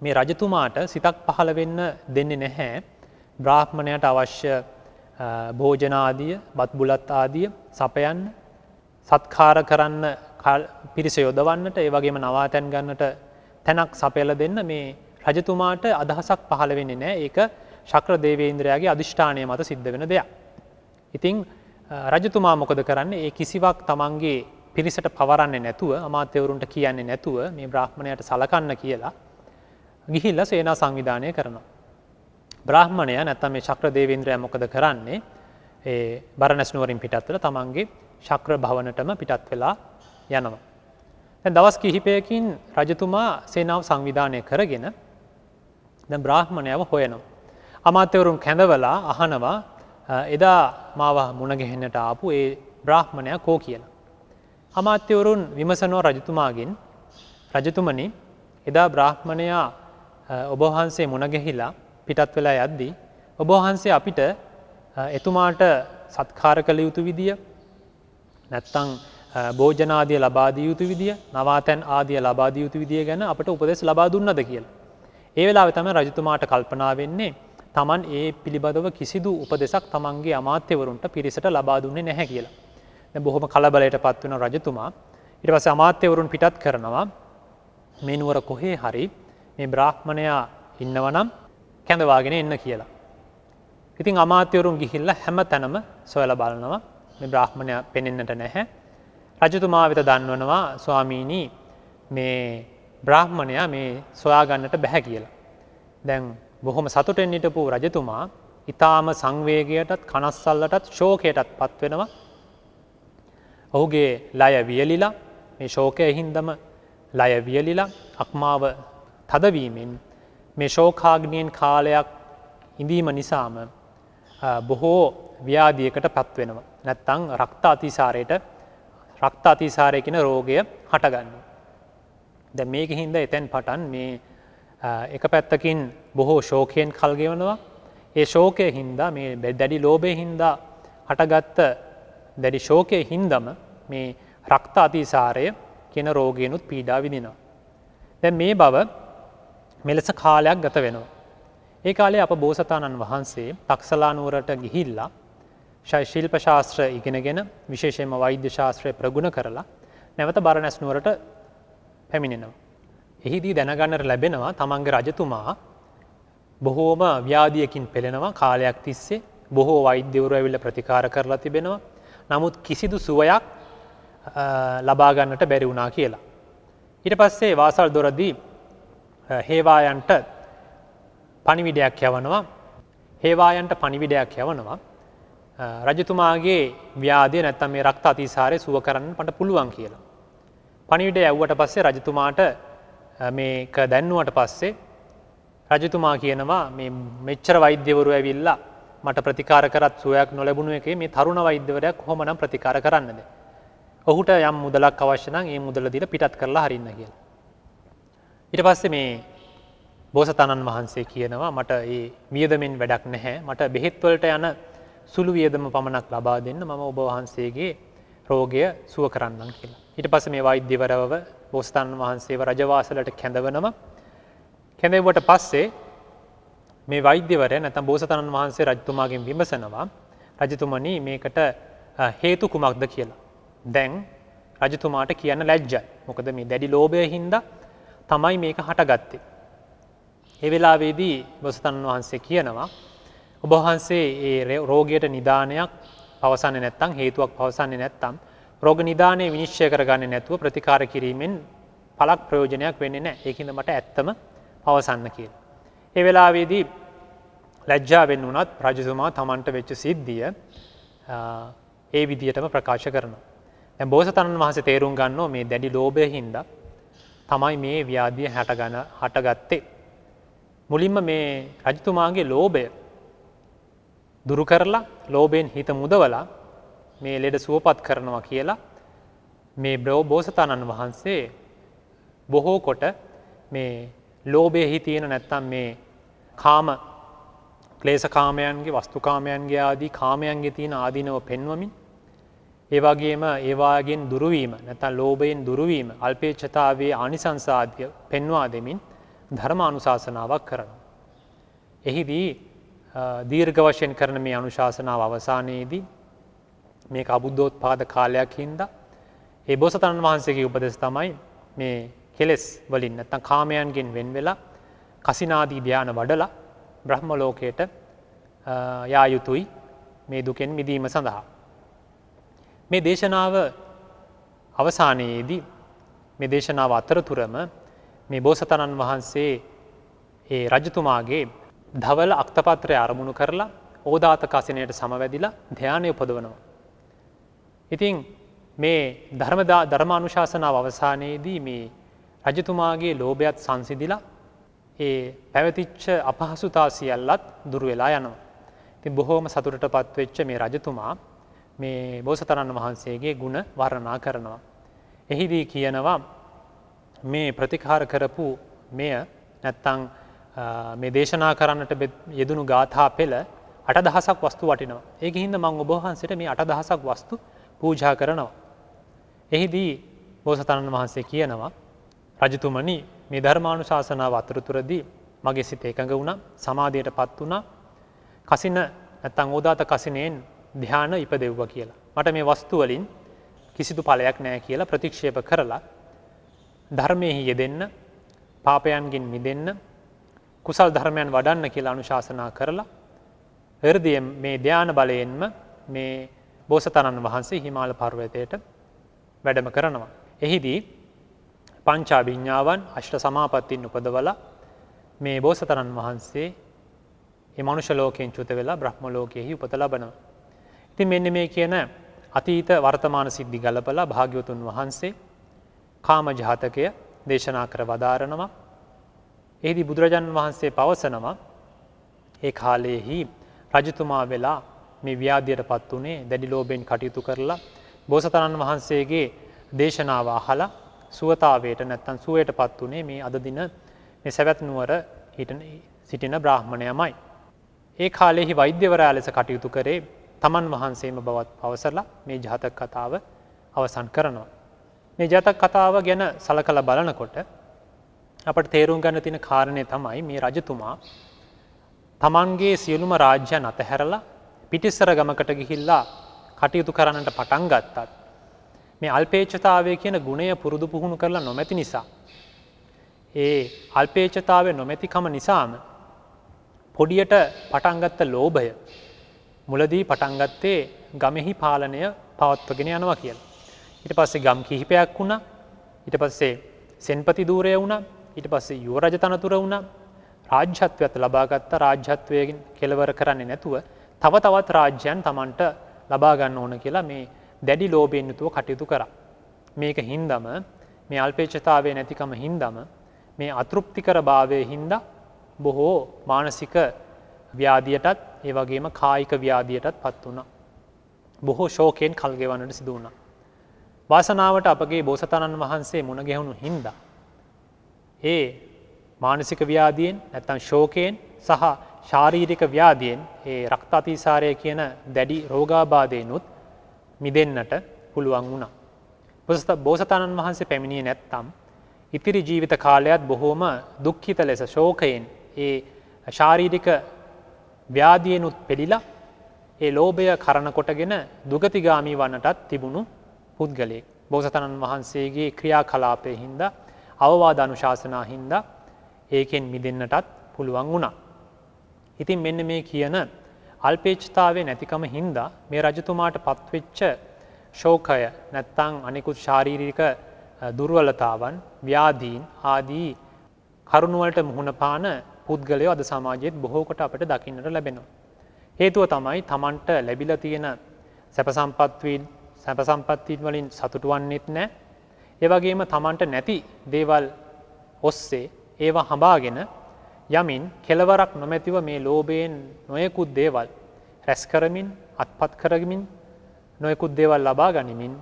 මේ රජතුමාට සිතක් පහළ වෙන්න දෙන්නේ නැහැ බ්‍රාහ්මණයාට අවශ්‍ය භෝජන ආදිය, බත් බුලත් ආදිය සපයන්න, සත්කාර කරන්න, පිරිස යොදවන්නට, ඒ වගේම නවාතැන් ගන්නට තැනක් සපයලා දෙන්න මේ රජතුමාට අදහසක් පහළ වෙන්නේ නැහැ. ඒක ශක්‍ර දේවේන්ද්‍රයාගේ අදිෂ්ඨානය මත සිද්ධ වෙන දෙයක්. ඉතින් රජතුමා මොකද කරන්නේ? ඒ කිසිවක් තමන්ගේ පිරිසට පවරන්නේ නැතුව, අමාත්‍යවරුන්ට කියන්නේ නැතුව මේ බ්‍රාහ්මණයාට සලකන්න කියලා ගිහිල්ලා සේනා සංවිධානය කරනවා. බ්‍රාහ්මණයා නැත්තම් මේ ශක්‍ර දේවේන්ද්‍රයා මොකද කරන්නේ? ඒ බරණැස් නුවරින් පිටත් වෙලා තමන්ගේ ශක්‍ර භවනටම පිටත් වෙලා යනවා. දැන් දවස් කිහිපයකින් රජතුමා සේනාව සංවිධානය කරගෙන දැන් බ්‍රාහ්මණයව හොයනවා. අමාත්‍යවරුන් කැඳවලා අහනවා එදා මාව මුණ ගැහෙන්නට ආපු ඒ බ්‍රාහ්මණයා කෝ කියලා. අමාත්‍යවරුන් විමසනවා රජතුමාගෙන් රජතුමනි එදා බ්‍රාහ්මණයා ඔබ වහන්සේ මුණ ගැහිලා පිටත් වෙලා යද්දී ඔබ වහන්සේ අපිට එතුමාට සත්කාර කළ යුතු විදිය නැත්තං භෝජනාදිය ලබාදිය යුතු විදිය නවාතැන් ආදිය ලබාදිය යුතු විදිය ගැන අපට උපදෙස් ලබා දුන්නද කියලා. ඒ වෙලාවේ තමයි රජතුමාට කල්පනා වෙන්නේ තමන් ඒ පිළිබඳව කිසිදු උපදෙසක් තමන්ගේ අමාත්‍යවරුන්ට පිරිසට ලබා දුන්නේ නැහැ කියලා. දැන් බොහොම කලබලයට පත් වෙන රජතුමා ඊට පස්සේ අමාත්‍යවරුන් පිටත් කරනවා මේ නුවර කොහේ හරි මේ බ්‍රාහ්මණයා ඉන්නවනම් කැඳවාගෙන එන්න කියලා. ඉතින් අමාත්‍යවරුන් ගිහිල්ලා හැම තැනම සොයලා බලනවා මේ බ්‍රාහ්මණයා පෙනෙන්නට නැහැ. රජතුමා වෙත දන්වනවා ස්වාමීනි මේ බ්‍රාහ්මණයා මේ සොයා ගන්නට බැහැ කියලා. දැන් බොහොම සතුටෙන් හිටපු රජතුමා ඊටාම සංවේගයටත් කනස්සල්ලටත් ශෝකයටත් පත් වෙනවා. ඔහුගේ ලය වියලිලා මේ ශෝකයෙන් හින්දම ලය වියලිලා අක්මාව තදවීමෙන් මේ ශෝකාග්නියෙන් කාලයක් ඉඳීම නිසාම බොහෝ ව්‍යාධියකට පත් වෙනවා. නැත්තං රක්ත අතිසාරය කියන රෝගය හටගන්නවා. දැන් මේක හින්දා එතෙන් පටන් මේ එක පැත්තකින් බොහෝ ශෝකයෙන් කල්ගෙවනවා. ඒ ශෝකය හින්දා මේ දැඩි ලෝභය හින්දා හටගත්ත දැඩි ශෝකය හින්දම මේ රක්ත අතිසාරය කියන රෝගයනුත් පීඩා විඳිනවා. දැන් මේ බව මෙලෙස කාලයක් ගත වෙනවා. ඒ කාලේ අප බෝසතාණන් වහන්සේ තක්සලා නුවරට ගිහිල්ලා ශිල්ප ශාස්ත්‍ර ඉගෙනගෙන විශේෂයෙන්ම වෛද්‍ය ශාස්ත්‍රය ප්‍රගුණ කරලා නැවත බරණැස් නුවරට පැමිණෙනවා. එහිදී දැනගන්නට ලැබෙනවා තමන්ගේ රජතුමා බොහෝම ව්‍යාධියකින් පෙළෙනවා කාලයක් තිස්සේ බොහෝ වෛද්‍යවරු ඇවිල්ලා ප්‍රතිකාර කරලා තිබෙනවා. නමුත් කිසිදු සුවයක් ලබා ගන්නට බැරි වුණා කියලා. ඊට පස්සේ වාසල් දොරදී හේවායන්ට පණිවිඩයක් යවනවා. හේවායන්ට පණිවිඩයක් යවනවා. රජතුමාගේ ව්‍යාධිය නැත්තම් මේ රක්ත අතිසාරය සුව කරන්න මට පුළුවන් කියලා. පණිවිඩය යවුවට පස්සේ රජතුමාට මේක දැන්නුවට පස්සේ රජතුමා කියනවා මේ මෙච්චර වෛද්‍යවරු ඇවිල්ලා මට ප්‍රතිකාර කරත් සුවයක් නොලැබුණු එකේ මේ තරුණ වෛද්‍යවරයා කොහොමනම් ප්‍රතිකාර කරන්නද? ඔහුට යම් මුදලක් අවශ්‍ය නම් ඒ මුදල දීලා පිටත් කරලා හරින්න කියලා. ඊට පස්සේ මේ බෝසතාණන් වහන්සේ කියනවා මට මේ වියදමෙන් වැඩක් නැහැ. මට බෙහෙත් වලට යන සුළු වියදම පමණක් ලබා දෙන්න මම ඔබ වහන්සේගේ රෝගය සුව කරන්නම් කියලා. ඊට පස්සේ මේ වෛද්‍යවරයව බෝසතාණන් වහන්සේව රජවාසලට කැඳවනවා. කැඳවුවට පස්සේ මේ වෛද්‍යවරයා නැත්නම් බෝසතාණන් වහන්සේ රජතුමාගෙන් විමසනවා රජතුමනි මේකට හේතු කුමක්ද කියලා. දැන් රජතුමාට කියන්න ලැජ්ජයි. මොකද මේ දැඩි ලෝභය හින්දා තමයි මේක හටගත්තේ. ඒ වෙලාවේදී බෝසතාණන් වහන්සේ කියනවා ඔබ වහන්සේ ඒ රෝගයට නිදානයක් පවසන්නේ නැත්නම් හේතුවක් පවසන්නේ නැත්නම් රෝග නිදානය විනිශ්චය කරගන්නේ නැතුව ප්‍රතිකාර කිරීමෙන් පළක් ප්‍රයෝජනයක් වෙන්නේ නැහැ. ඒකින්ද මට ඇත්තම පවසන්න කියලා. ඒ වෙලාවේදී ලැජ්ජාවෙන් වුණත් රජතුමා තමන්ට වෙච්ච සිද්ධිය ඒ විදියටම ප්‍රකාශ කරනවා. දැන් බෝසතාණන් වහන්සේ තේරුම් ගන්නවා මේ දැඩි ලෝභය හින්දා තමයි මේ ව්‍යාධිය හටගත්තේ. මුලින්ම මේ රජතුමාගේ ලෝභය දුරු කරලා ලෝභයෙන් හිත මුදවලා මේ ලෙඩ සුවපත් කරනවා කියලා මේ බෝසතාණන් වහන්සේ බොහෝ කොට මේ ලෝභයෙහි තියෙන නැත්තම් මේ කාම ක්ලේශ කාමයන්ගේ වස්තු කාමයන්ගේ ආදී කාමයන්ගේ තියෙන ආදීනව පෙන්වමින් ඒ වගේම ඒවාගෙන් දුරු වීම නැත්තම් ලෝභයෙන් දුරු වීම අල්පේච්ඡතාවයේ ආනිසංස ආදිය පෙන්වා දෙමින් ධර්ම අනුශාසනාවක් කරනවා. එහිදී දීර්ඝ වශයෙන් කරන මේ අනුශාසනාව අවසානයේදී මේක අබුද්ධෝත්පාද කාලයක් හින්දා ඒ බෝසතාණන් වහන්සේගේ උපදෙස් තමයි මේ කෙලෙස් වලින් නැත්තම් කාමයන්ගෙන් වෙන් වෙලා කසිනාදී ධාන වඩලා බ්‍රහ්ම ලෝකයට යා යුතුයි මේ දුකෙන් මිදීම සඳහා. මේ දේශනාව අවසානයේදී මේ දේශනාව අතරතුරම මේ බෝසතාණන් වහන්සේ ඒ රජතුමාගේ ධවල අක්තපත්‍රය අරමුණු කරලා ඕදාත කසිනයට සමවැදිලා ධානය උපදවනවා. ඉතින් මේ ධර්මානුශාසනාව අවසානයේදී මේ රජතුමාගේ ලෝභයත් සංසිඳිලා ඒ පැවතිච්ච අපහසුතා සියල්ලත් දුර වෙලා යනවා. ඉතින් බොහෝම සතුටටපත් වෙච්ච මේ රජතුමා මේ බෝසතාණන් වහන්සේගේ ගුණ වර්ණනා කරනවා. එහිදී කියනවා මේ ප්‍රතිකාර කරපු මෙය නැත්තං මේ දේශනා කරන්නට යෙදුණු ගාථා පෙළ 8,000ක් වස්තු වටිනවා. ඒක හින්දා මම ඔබ වහන්සේට මේ 8,000ක් වස්තු පූජා කරනවා. එහිදී බෝසතාණන් වහන්සේ කියනවා රජතුමනි මේ ධර්මානුශාසනාව අතරතුරදී මගේ සිත එකඟ වුණා, සමාධියටපත් වුණා. කසින නැත්තම් ඕදාත කසිනෙන් ධ්‍යාන ඉපදෙව්වා කියලා. මට මේ වස්තු වලින් කිසිදු ඵලයක් නැහැ කියලා ප්‍රතික්ෂේප කරලා ධර්මයේ යෙදෙන්න, පාපයන්ගෙන් මිදෙන්න, කුසල් ධර්මයන් වඩන්න කියලා අනුශාසනා කරලා හෘදයෙන් මේ ධ්‍යාන බලයෙන්ම මේ බෝසතාණන් වහන්සේ හිමාල පර්වතයට වැඩම කරනවා. එහිදී පංචාභිඥාවන් අෂ්ට සමාපත්තීන් උපදවලා මේ බෝසතාණන් වහන්සේ මේ මනුෂ්‍ය ලෝකයෙන් චුත වෙලා බ්‍රහ්ම ලෝකයෙහි උපත ලබනවා. ඉතින් මෙන්න මේ කියන අතීත වර්තමාන සිද්ධි ගලපලා භාග්‍යවතුන් වහන්සේ කාම ජාතකය දේශනා කර වදාරනවා. එහිදී බුදුරජාණන් වහන්සේ පවසනවා ඒ කාලයේහි රජතුමා වෙලා මේ ව්‍යාධියටපත් උනේ දැඩි ලෝභයෙන් කටයුතු කරලා බෝසතාණන් වහන්සේගේ දේශනාව අහලා සුවතාවයට නැත්තම් සුවයටපත් උනේ මේ අද දින මේ සවැත් නුවර සිටින බ්‍රාහ්මණයමයි. ඒ කාලයේහි වෛද්‍යවරයා ලෙස කටයුතු කරේ තමන් වහන්සේම බවත් පවසලා මේ ජාතක කතාව අවසන් කරනවා. මේ ජාතක කතාව ගැන සලකලා බලනකොට අපට තේරුම් ගන්න තියෙන කාරණේ තමයි මේ රජතුමා තමන්ගේ සියලුම රාජ්‍යයන් අතහැරලා පිටිස්සර ගමකට ගිහිල්ලා කටයුතු කරන්නට පටන් ගත්තත් මේ අල්පේච්ඡතාවය කියන ගුණය පුරුදු පුහුණු කරලා නොමැති නිසා ඒ අල්පේච්ඡතාවය නොමැතිකම නිසාම පොඩියට පටන් ගත්ත ලෝභය මුලදී පටන් ගත්තේ ගමෙහි පාලනය පවත්වගෙන යනවා කියලා. ඊට පස්සේ ගම් කිහිපයක් වුණා. ඊට පස්සේ සෙන්පති ධූරය වුණා. ඊට පස්සේ යුවරජ තනතුර වුණා. රාජ්‍යත්වයට ලබා ගත්ත රාජ්‍යත්වයෙන් කෙලවර කරන්නේ නැතුව තව තවත් රාජ්‍යයන් Tamanට ලබා ගන්න ඕන කියලා මේ දැඩි ලෝභයෙන් යුතුව කටයුතු කරා. මේක හින්දම මේ අල්පේච්ඡතාවයේ නැතිකම හින්දම මේ අතෘප්තිකර භාවයේ හින්දා බොහෝ මානසික ව්‍යාධියටත් ඒ වගේම කායික ව්‍යාධියටත් පත් වුණා. බොහෝ ශෝකයෙන් කල් ගෙවන්නට සිදු වුණා. වාසනාවට අපගේ බෝසතාණන් වහන්සේ මුණ ගැහුණු හින්දා ඒ මානසික ව්‍යාධියෙන් නැත්තම් ශෝකයෙන් සහ ශාරීරික ව්‍යාධියෙන් ඒ රක්ත අතිසාරය කියන දැඩි රෝගාබාධයෙන්ුත් මිදෙන්නට පුළුවන් වුණා. බෝසතාණන් වහන්සේ පැමිණියේ නැත්තම් ඉතිරි ජීවිත කාලයත් බොහෝම දුක්ඛිත ලෙස ශෝකයෙන් ඒ ශාරීරික ව්‍යාධියෙන්ුත් පෙළිලා ඒ ලෝභය කරණ කොටගෙන දුගතිගාමී වන්නටත් තිබුණු පුද්ගලයෙක්. බෝසතාණන් වහන්සේගේ ක්‍රියාකලාපයේ හින්දා අවවාද අනුශාසනා හින්දා ඒකෙන් මිදෙන්නටත් පුළුවන් වුණා. ඉතින් මෙන්න මේ කියන අල්පේච්ඡතාවයේ නැතිකම හින්දා මේ රජතුමාට පත්වෙච්ච ශෝකය නැත්තම් අනිකුත් ශාරීරික දුර්වලතාවන් ව්‍යාධීන් ආදී කරුණු වලට මුහුණ පාන පුද්ගලයෝ අද සමාජයේත් බොහෝ කොට අපිට දකින්නට ලැබෙනවා. හේතුව තමයි Tamanට ලැබිලා තියෙන සැප සම්පත්තින් වලින් සතුටු වෙන්නෙත් නැහැ. ඒ වගේම Tamanට නැති දේවල් ඔස්සේ ඒවා හඹාගෙන යමින් කෙලවරක් නොමැතිව මේ ලෝභයෙන් නොයෙකුත් දේවල් රැස් කරමින් අත්පත් කරගමින් නොයෙකුත් දේවල් ලබා ගනිමින්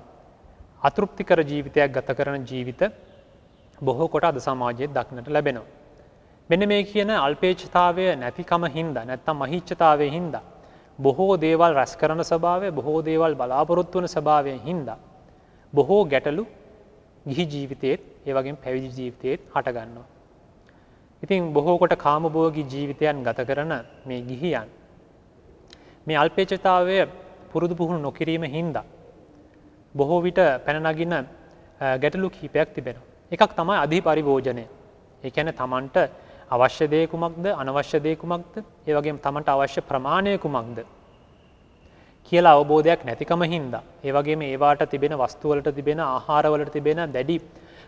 අතෘප්තිකර ජීවිතයක් ගත කරන ජීවිත බොහෝ කොට අද සමාජයේ දක්නට ලැබෙනවා. මෙන්න මේ කියන අල්පේච්ඡතාවය නැතිකම හින්දා නැත්තම් මහිච්ඡතාවයේ හින්දා බොහෝ දේවල් රැස් කරන ස්වභාවය බොහෝ දේවල් බලාපොරොත්තු වන ස්වභාවයෙන් හින්දා බොහෝ ගැටලු ගිහි ජීවිතයේත් ඒ වගේම පැවිදි ජීවිතයේත් හට ගන්නවා. ඉතින් බොහෝ කොට කාමභෝගී ජීවිතයන් ගත කරන මේ ගිහියන් මේ අල්පේච්ඡතාවය පුරුදු පුහුණු නොකිරීම හින්දා බොහෝ විට පැන නගින ගැටලු කිහිපයක් තිබෙනවා. එකක් තමයි අධිපරිභෝජනය. ඒ කියන්නේ Tamanට අවශ්‍ය දේ කුමක්ද අනවශ්‍ය දේ කුමක්ද ඒ වගේම Tamanට අවශ්‍ය ප්‍රමාණය කුමක්ද කියලා අවබෝධයක් නැතිකම හින්දා ඒ වගේම ඒවාට තිබෙන වස්තු වලට තිබෙන ආහාර වලට තිබෙන දැඩි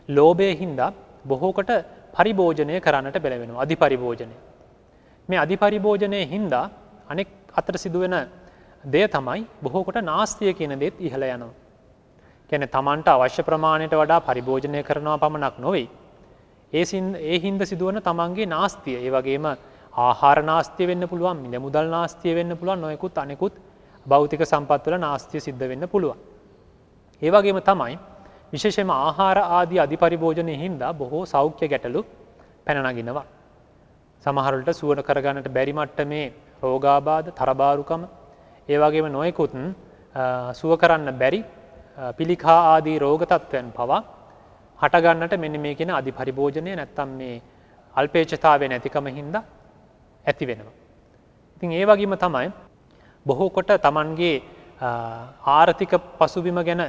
ලෝභය හින්දා බොහෝ කොට පරිභෝජනය කරන්නට බැලවෙනවා. අධිපරිභෝජනය. මේ අධිපරිභෝජනයේ හින්දා අනෙක් අතට සිදුවෙන දෙය තමයි බොහෝ කොට නාස්තිය කියන දේත් ඉහළ යනවා. කියන්නේ Tamanට අවශ්‍ය ප්‍රමාණයට වඩා පරිභෝජනය කරනවා පමණක් නොවේ. ඒ හින්දා සිදුවන Tamanගේ නාස්තිය, ඒ වගේම ආහාර නාස්තිය වෙන්න පුළුවන්, මිල මුදල් නාස්තිය වෙන්න පුළුවන්, නොයෙකුත් අනෙකුත් භෞතික සම්පත් වල නාස්තිය සිද්ධ වෙන්න පුළුවන්. ඒ වගේම තමයි විශේෂයෙන්ම ආහාර ආදී අධිපරිභෝජනයේ හින්දා බොහෝ සෞඛ්‍ය ගැටලු පැන නගිනවා. සමහර විට සුවන කරගන්නට බැරි මට්ටමේ රෝගාබාධ, තරබාරුකම, ඒ වගේම නොයෙකුත් සුව කරන්න බැරි පිළිකා ආදී රෝග තත්ත්වයන් පවා හටගන්නට මෙන්න මේ කියන අධිපරිභෝජනය නැත්තම් මේ අල්පේච්ඡතාවය නැතිකම හින්දා ඇති වෙනවා. ඉතින් ඒ වගේම තමයි බොහෝ කොට Tamanගේ ආර්ථික පසුබිම ගැන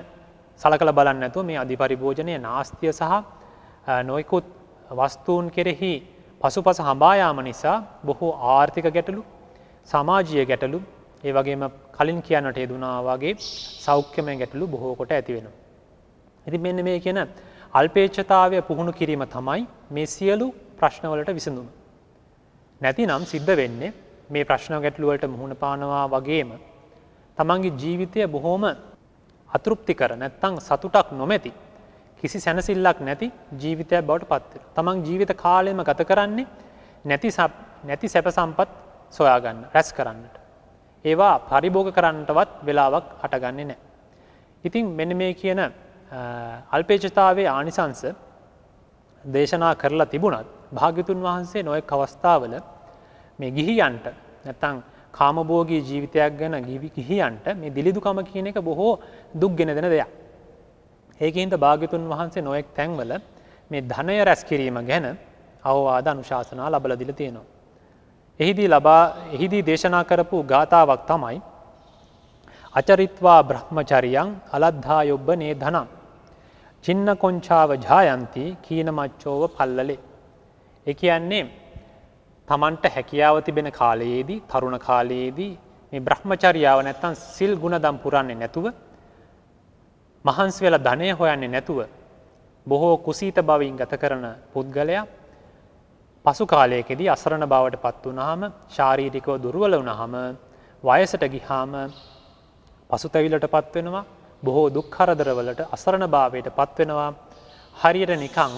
සලකලා බලන්නේ නැතුව මේ අධිපරිභෝජනයේ නාස්තිය සහ නොයෙකුත් වස්තුන් කෙරෙහි පසුපස හඹා යාම නිසා බොහෝ ආර්ථික ගැටලු, සමාජීය ගැටලු, ඒ වගේම කලින් කියන්නට යෙදුනා වගේ සෞඛ්‍යමය ගැටලු බොහෝ කොට ඇති වෙනවා. ඉතින් මෙන්න මේ කියන අල්පේච්ඡතාවය පුහුණු කිරීම තමයි මේ සියලු ප්‍රශ්නවලට විසඳුම. නැතිනම් සිද්ධ වෙන්නේ මේ ප්‍රශ්න ගැටලු වලට මුහුණ පානවා වගේම තමන්ගේ ජීවිතය බොහොම අතෘප්තිකර නැත්තම් සතුටක් නොමැති කිසි සැනසෙල්ලක් නැති ජීවිතයක් බවට පත් වෙනවා. තමන් ජීවිත කාලෙම ගත කරන්නේ නැති සැප සම්පත් සොයා ගන්න, රැස් කරන්නට. ඒවා පරිභෝග කරන්නටවත් වෙලාවක් හටගන්නේ නැහැ. ඉතින් මෙන්න මේ කියන අල්පේච්ඡතාවයේ ආනිසංස දේශනා කරලා තිබුණත් භාග්‍යතුන් වහන්සේ නොයෙක් අවස්ථාවල මේ ගිහියන්ට නැත්තම් කාමභෝගී ජීවිතයක් ගැන ගිහියන්ට මේ දිලිදුකම කියන එක බොහෝ දුක් ගෙන දෙන දෙයක්. ඒකින්ද භාග්‍යතුන් වහන්සේ නොයෙක් තැන්වල මේ ධනය රැස් කිරීම ගැන අවවාද අනුශාසනා ලබලා දීලා තියෙනවා. එහිදී දේශනා කරපු ගාථාවක් තමයි අචරිත්වා බ්‍රහ්මචරියං අලද්ධා යොබ්බ නේ ධනම් චින්න කොංචාව ජායන්ති කීන මච්චෝව පල්ලලේ. ඒ කියන්නේ තමන්ට හැකියාව තිබෙන කාලයේදී, තරුණ කාලයේදී මේ බ්‍රහ්මචර්යාව නැත්තම් සිල් ගුණදම් පුරන්නේ නැතුව, මහන්සි වෙලා ධනය හොයන්නේ නැතුව බොහෝ කුසීත භවයෙන් ගත කරන පුද්ගලයා පසු කාලයකදී අසරණ බවට පත් වුනහම, ශාරීරිකව දුර්වල වුනහම, වයසට ගිහාම පසුතැවිල්ලට පත් වෙනවා, බොහෝ දුක් කරදරවලට අසරණ භාවයට පත් වෙනවා. හරියට නිකන්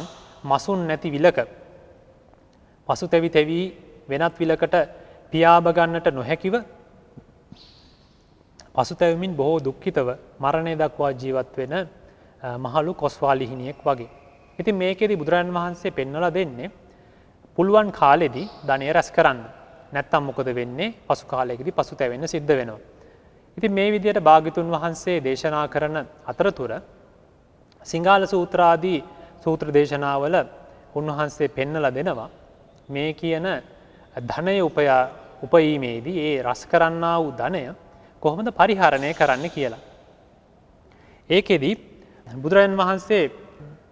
මසුන් නැති විලක පසුතැවි තැවි වෙනත් විලකට පියාඹ ගන්නට නොහැකිව පසුතැවෙමින් බොහෝ දුක්ඛිතව මරණය දක්වා ජීවත් වෙන මහලු කොස්වාලිහිනියෙක් වගේ. ඉතින් මේකෙදි බුදුරජාණන් වහන්සේ පෙන්වලා දෙන්නේ පුළුවන් කාලෙදී ධනය රැස් කරන්න. නැත්තම් මොකද වෙන්නේ? පසු කාලයකදී පසුතැවෙන්න සිද්ධ වෙනවා. ඉතින් මේ විදිහට භාග්‍යතුන් වහන්සේ දේශනා කරන අතරතුර සිංහාල සූත්‍රාදී සූත්‍ර දේශනාවල උන්වහන්සේ පෙන්වලා දෙනවා මේ කියන ධනය උපයීමේදී ඒ රස කරන්නා වූ ධනය කොහොමද පරිහරණය කරන්න කියලා. ඒකෙදි බුදුරජාණන් වහන්සේ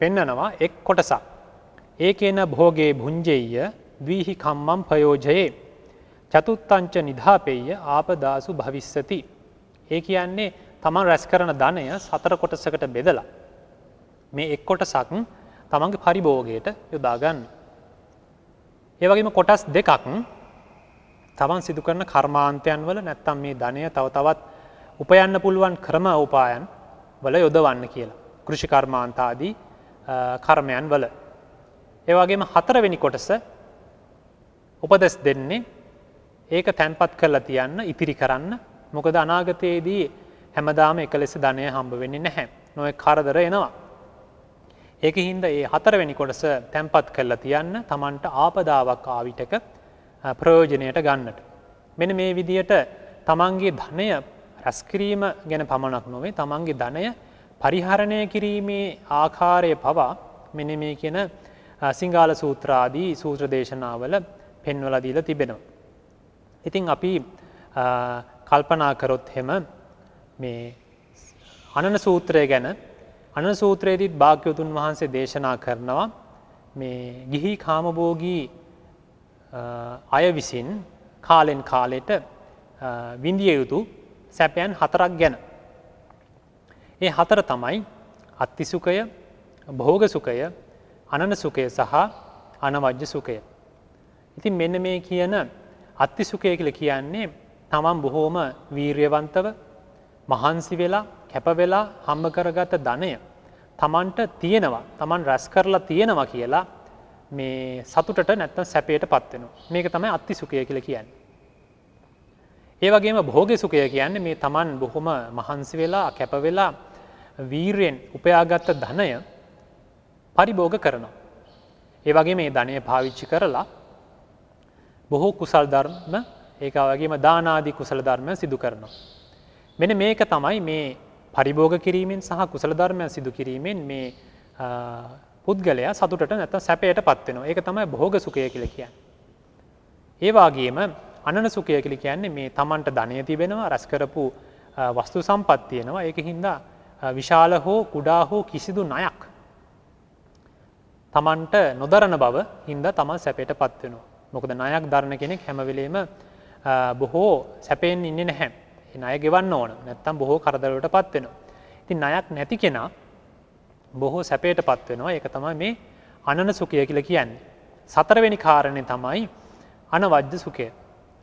පෙන්නනවා එක් කොටසක්. ඒකේන භෝගේ භුංජෙය්‍ය ද්විහි කම්මම් ප්‍රයෝජයේ චතුත්තංච නිධාපෙය්‍ය ආපදාසු භවිස්සති. ඒ කියන්නේ තමන් රැස් කරන ධනය 4 කොටසකට බෙදලා මේ එක් කොටසක් තමන්ගේ පරිභෝගයට යොදා ගන්න. ඒ වගේම කොටස් දෙකක් තමන් සිදු කරන කර්මාන්තයන් වල නැත්තම් මේ ධනය තව තවත් උපයන්න පුළුවන් ක්‍රම උපායන් වල යොදවන්න කියලා. කෘෂි කර්මාන්ත ආදී කර්මයන් වල. ඒ වගේම 4 වෙනි කොටස උපදෙස් දෙන්නේ ඒක තැන්පත් කරලා තියන්න, ඉතිරි කරන්න. මොකද අනාගතයේදී හැමදාම එක ලෙස ධනය හම්බ වෙන්නේ නැහැ. නොයෙක් කරදර එනවා. ඒකින් ඒ 4 වෙනි කොටස තැන්පත් කරලා තියන්න, Tamanට ආපදාවක් ආවිතක ප්‍රයෝජනයට ගන්නට. මෙන්න මේ විදියට තමන්ගේ ධනය රැස් කිරීම ගැන පමණක් නොවේ, තමන්ගේ ධනය පරිහරණය කිරීමේ ආකාරය පවා මෙන්න මේ කියන සිංහාල සූත්‍රාදී සූත්‍ර දේශනාවල පෙන්වලා දීලා තිබෙනවා. ඉතින් අපි කල්පනා කරොත් එහෙම මේ අනන සූත්‍රය ගැන, අනන සූත්‍රයේදීත් භාග්‍යවතුන් වහන්සේ දේශනා කරනවා මේ ගිහි කාමභෝගී අය විසින් කාලෙන් කාලෙට විඳිය යුතු සැපයන් 4ක් ගැන. ඒ 4 තමයි අත්ති සුඛය, භෝග සුඛය, අනන සුඛය සහ අනවජ්‍ය සුඛය. ඉතින් මෙන්න මේ කියන අත්ති සුඛය කියලා කියන්නේ තමන් බොහෝම වීරියවන්තව මහන්සි වෙලා කැප වෙලා හම්බ කරගත ධනය තමන්ට තියෙනවා, තමන් රැස් කරලා තියෙනවා කියලා මේ සතුටට නැත්තම් සැපයට පත් වෙනවා. මේක තමයි අත්ති සුඛය කියලා කියන්නේ. ඒ වගේම භෝග සුඛය කියන්නේ මේ තමන් බොහොම මහන්සි වෙලා කැප වෙලා වීරයෙන් උපයාගත් ධනය පරිභෝග කරනවා. ඒ වගේ මේ ධනය පාවිච්චි කරලා බොහෝ කුසල් ධර්ම, ඒක වගේම දාන ආදී කුසල ධර්මයන් සිදු කරනවා. මෙන්න මේක තමයි මේ පරිභෝග කිරීමෙන් සහ කුසල ධර්මයන් සිදු කිරීමෙන් මේ පුද්ගලයා සතුටට නැත්නම් සැපයටපත් වෙනවා. ඒක තමයි භෝග සුඛය කියලා කියන්නේ. ඒ වගේම අනන සුඛය කියලා කියන්නේ මේ Tamanට ධනය තිබෙනවා, රැස් කරපු වස්තු සම්පත් තියෙනවා. ඒකින්ද විශාල හෝ කුඩා හෝ කිසිදු ණයක් Tamanට නොදරන බව හින්දා Taman සැපයටපත් වෙනවා. මොකද ණයක් දරන කෙනෙක් හැම වෙලෙම බොහෝ සැපෙන් ඉන්නේ නැහැ. ඒ ණය ගෙවන්න ඕන. නැත්තම් බොහෝ කරදරවලටපත් වෙනවා. ඉතින් ණයක් නැති කෙනා බොහෝ සැපයටපත් වෙනවා. ඒක තමයි මේ අනන සුඛය කියලා කියන්නේ. සතරවෙනි කාරණේ තමයි අනවජ්‍ය සුඛය.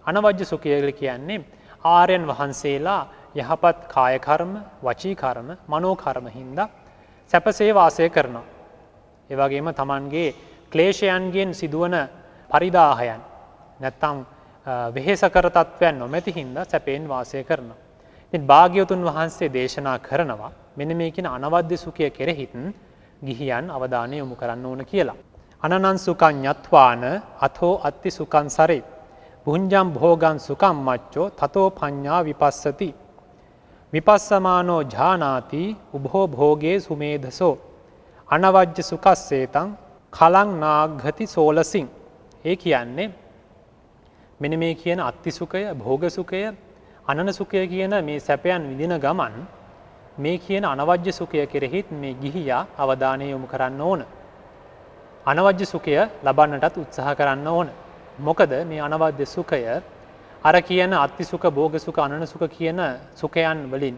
අනවජ්‍ය සුඛය කියලා කියන්නේ ආර්යයන් වහන්සේලා යහපත් කාය කර්ම, වචී කර්ම, මනෝ කර්ම හින්දා සැපසේ වාසය කරනවා. ඒ වගේම Tamanගේ ක්ලේශයන්ගෙන් සිදුවන පරිදාහයන් නැත්තම් වෙහෙසකර තත්වයන් නොමැති හින්දා සැපයෙන් වාසය කරනවා. ඉතින් භාග්‍යවතුන් වහන්සේ දේශනා කරනවා මෙන්න මේ කියන අනවද්‍ය සුඛය කෙරෙහිත් ගිහියන් අවධානය යොමු කරන්න ඕන කියලා. අනනං සුඛං යත්වාන අතෝ අත්ති සුඛං සරේ. පුඤ්ජං භෝගං සුඛං මච්චෝ තතෝ පඤ්ඤා විපස්සති. විපස්සමානෝ ඥානාති උභෝ භෝගේ සුමේධසෝ. අනවජ්‍ය සුඛස්සේතං කලං නාග්ගති සෝලසින්. ඒ කියන්නේ මෙන්න මේ කියන අත්ති සුඛය, භෝග සුඛය, අනන සුඛය කියන මේ සැපයන් විඳින ගමන් මේ කියන අනවජ්‍ය සුඛය කෙරෙහිත් මේ ගිහියා අවධානය යොමු කරන්න ඕන. අනවජ්‍ය සුඛය ලබන්නටත් උත්සාහ කරන්න ඕන. මොකද මේ අනවජ්‍ය සුඛය අර කියන අත්ති සුඛ, භෝග සුඛ, අනන සුඛ කියන සුඛයන් වලින්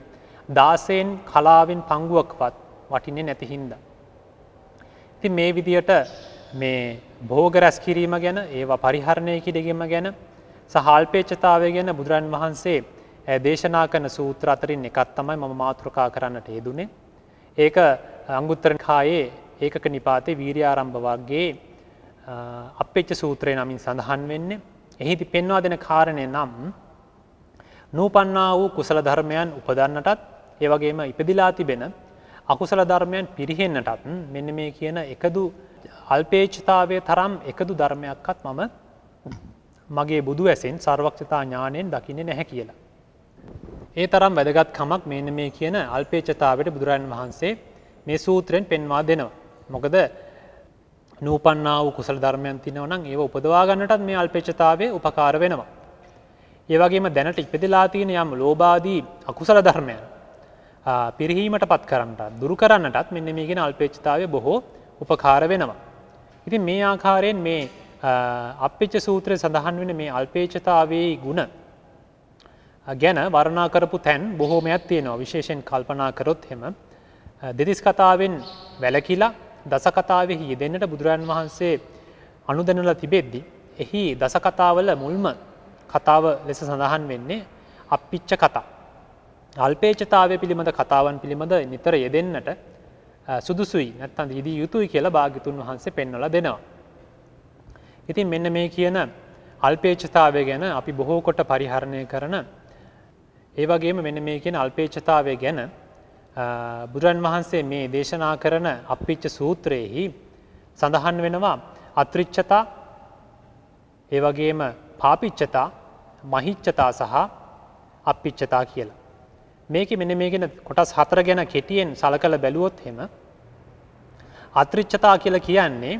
16න් කලාවෙන් පංගුවක්වත් වටින්නේ නැති හින්දා. ඉතින් මේ විදියට මේ භෝග රැස් කිරීම ගැන, ඒවා පරිහරණය කිරීම ගැන සහ අල්පේච්ඡතාවය ගැන බුදුරන් වහන්සේ දේශනා කරන සූත්‍ර අතරින් එකක් තමයි මම මාතෘකා කරන්නට යෙදුනේ. ඒක අංගුත්තර නිකායේ ඒකක නිපාතේ වීර්යාරම්භ වර්ගයේ අප්පෙච්ච සූත්‍රය නමින් සඳහන් වෙන්නේ. එහිදී පෙන්වා දෙන කාරණේ නම් නූපන්නා වූ කුසල ධර්මයන් උපදන්නටත් ඒ වගේම ඉපදිලා තිබෙන අකුසල ධර්මයන් පිරිහෙන්නටත් මෙන්න මේ කියන එකදු අල්පේච්ඡතාවයේ තරම් එකදු ධර්මයක්වත් මම මගේ බුදු ඇසෙන් සර්වඥතා ඥාණයෙන් දකින්නේ නැහැ කියලා. ඒ තරම් වැදගත් කමක් මෙන්න මේ කියන අල්පේච්ඡතාවයට බුදුරජාණන් වහන්සේ මේ සූත්‍රයෙන් පෙන්වා දෙනවා. මොකද නූපන්නා වූ කුසල ධර්මයන් තියෙනවා නම් ඒව උපදවා ගන්නටත් මේ අල්පේච්ඡතාවය උපකාර වෙනවා. ඒ වගේම දැනට ඉපදලා තියෙන යම් ලෝභාදී අකුසල ධර්මයන් පිරිහීමටපත් කරන්නටත් දුරු කරන්නටත් මෙන්න මේ කියන අල්පේච්ඡතාවය බොහෝ උපකාර වෙනවා. ඉතින් මේ ආකාරයෙන් මේ අප්පෙච්ච සූත්‍රයේ සඳහන් වෙන මේ අල්පේච්ඡතාවයේ ගුණ ගැන වර්ණනා කරපු තැන් බොහෝමයක් තියෙනවා. විශේෂයෙන් කල්පනා කරොත් එහෙම දෙතිස් කතාවෙන් වැළකීලා දස කතාවෙහි යෙදෙන්නට බුදුරජාණන් වහන්සේ අනුදැනලා තිබෙද්දී එහි දස කතාවල මුල්ම කතාව ලෙස සඳහන් වෙන්නේ අප්පිච්ච කතා. අල්පේච්ඡතාවය පිළිබඳ කතාවන් පිළිබඳ නිතර යෙදෙන්නට සුදුසුයි නැත්නම් යෙදිය යුතුයි කියලා භාග්‍යතුන් වහන්සේ පෙන්වලා දෙනවා. ඉතින් මෙන්න මේ කියන අල්පේච්ඡතාවය ගැන අපි බොහෝ කොට පරිහරණය කරන ඒ වගේම මෙන්න මේ කියන අල්පේච්ඡතාවය ගැන බුදුරන් වහන්සේ මේ දේශනා කරන අප්පිච්ච සූත්‍රයේහි සඳහන් වෙනවා අත්‍රිච්ඡතා, ඒ වගේම පාපිච්ඡතා, මහිච්ඡතා සහ අප්පිච්ඡතා කියලා. මේකේ මෙන්න මේ කියන කොටස් හතර ගැන කෙටියෙන් සලකලා බැලුවොත් එහෙම අත්‍රිච්ඡතා කියලා කියන්නේ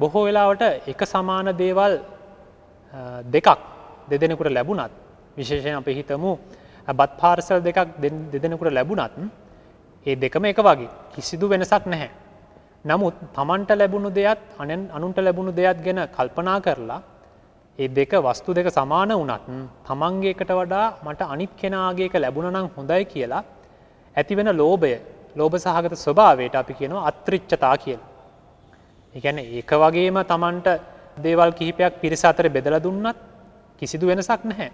බොහෝ වෙලාවට එක සමාන දේවල් දෙකක් දෙදෙනෙකුට ලැබුණත්, විශේෂයෙන් අපි හිතමු බත් පාර්සල් දෙකක් දෙදෙනෙකුට ලැබුණත් ඒ දෙකම එක වගේ කිසිදු වෙනසක් නැහැ. නමුත් Tamanට ලැබුණු දෙයත් අනුන්ට ලැබුණු දෙයත් ගැන කල්පනා කරලා ඒ දෙක වස්තු දෙක සමාන වුණත් තමන්ගේ එකට වඩා මට අනිත් කෙනාගේ එක ලැබුණා නම් හොඳයි කියලා ඇති වෙන ලෝභය, ලෝභ සහගත ස්වභාවයට අපි කියනවා අත්‍රිච්ඡතා කියලා. ඒ කියන්නේ ඒක වගේම තමන්ට දේවල් කිහිපයක් පිරිස අතර බෙදලා දුන්නත් කිසිදු වෙනසක් නැහැ.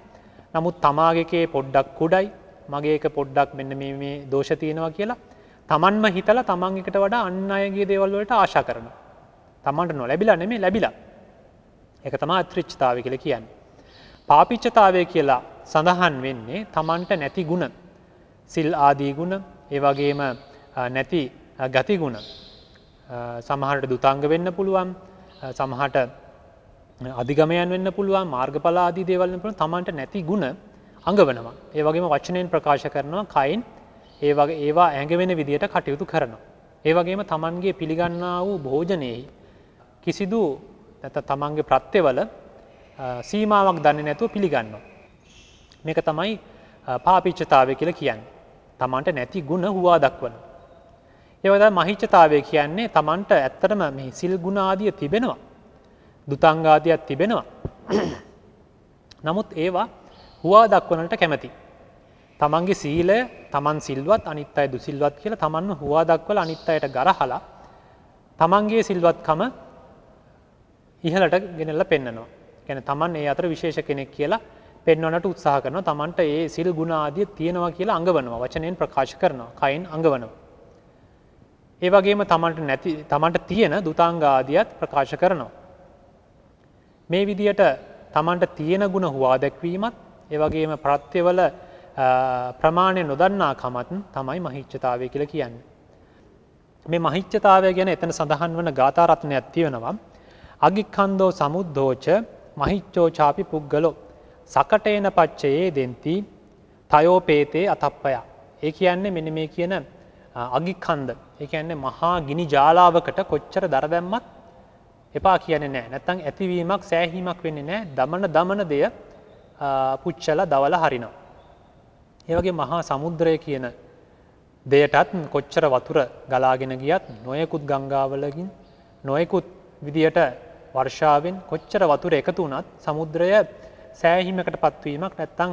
නමුත් තමාගේ එකේ පොඩ්ඩක් කුඩයි, මගේ එක පොඩ්ඩක් මෙන්න මේ දෝෂ තියෙනවා කියලා තමන්ම හිතලා තමන් එකට වඩා අන් අයගේ දේවල් වලට ආශා කරනවා. තමන්ට නොලැබිලා නෙමෙයි ලැබිලා. ඒක තමයි අත්‍රිච්ඡතාවය කියලා කියන්නේ. පාපිච්ඡතාවය කියලා සඳහන් වෙන්නේ තමන්ට නැති ಗುಣ, සිල් ආදී ගුණ, ඒ වගේම නැති ගති ගුණ. සමහරට දුතාංග වෙන්න පුළුවන්, සමහරට අධිගමයන් වෙන්න පුළුවන්, මාර්ගඵල ආදී දේවල් වෙන්න පුළුවන්. තමන්ට නැති ಗುಣ අඟවනවා. ඒ වගේම වචනෙන් ප්‍රකාශ කරනවා, කයින් ඒ වගේ ඒවා ඇඟවෙන විදියට කටයුතු කරනවා. ඒ වගේම තමන්ගේ පිළිගන්නා වූ භෝජනයේ කිසිදු නැත්නම් තමන්ගේ ප්‍රත්‍යවල සීමාවක් දන්නේ නැතුව පිළිගන්නවා. මේක තමයි පාපීච්ඡතාවය කියලා කියන්නේ. තමන්ට නැති ಗುಣ හුවා දක්වන. ඒ වගේ තමයි මහිච්ඡතාවය කියන්නේ තමන්ට ඇත්තටම මේ සිල් ගුණ ආදිය තිබෙනවා. දුතාංග ආදියක් තිබෙනවා. නමුත් ඒවා හුවා දක්වන්නට කැමැති. තමන්ගේ සීලය තමන් සිල්වත් අනිත් අය දුසිල්වත් කියලා තමන්ව හුවා දක්වලා අනිත් අයට ගරහලා තමන්ගේ සිල්වත්කම ඉහළට ගෙනල්ලා පෙන්නනවා. කියන්නේ තමන් ඒ අතර විශේෂ කෙනෙක් කියලා පෙන්වන්නට උත්සාහ කරනවා. තමන්ට ඒ සිල් ගුණ ආදිය තියෙනවා කියලා අඟවනවා. වචනෙන් ප්‍රකාශ කරනවා. කයින් අඟවනවා. ඒ වගේම තමන්ට තියෙන දුතාංග ආදියත් ප්‍රකාශ කරනවා. මේ විදියට තමන්ට තියෙන ගුණ හුවා දැක්වීමත් ඒ වගේම ප්‍රත්‍යවල ප්‍රමාණය නොදන්නා කමත් තමයි මහිච්ඡතාවය කියලා කියන්නේ. මේ මහිච්ඡතාවය ගැන එතන සඳහන් වන ගාථා රත්නයක් තියෙනවා. අගික්ඛන්தோ සමුද්ධෝච මහිච්ඡෝ චාපි පුග්ගලෝ සකටේන පච්චයේ දෙන්ති තයෝපේතේ අතප්පය. ඒ කියන්නේ මෙන්න මේ කියන අගික්ඛන්ද. ඒ කියන්නේ මහා ගිනි ජාලාවකට කොච්චර දර දැම්මත් එපා කියන්නේ නැහැ. නැත්තම් ඇතිවීමක් සෑහීමක් වෙන්නේ නැහැ. දමන දෙය පුච්චලා දවලා හරිනවා. ඒ වගේ මහා සමුද්‍රය කියන දෙයටත් කොච්චර වතුර ගලාගෙන ගියත් නොයෙකුත් ගංගාවලකින් නොයෙකුත් විදියට වර්ෂාවෙන් කොච්චර වතුර එකතු වුණත් සමුද්‍රය සෑහීමකට පත්වීමක් නැත්තම්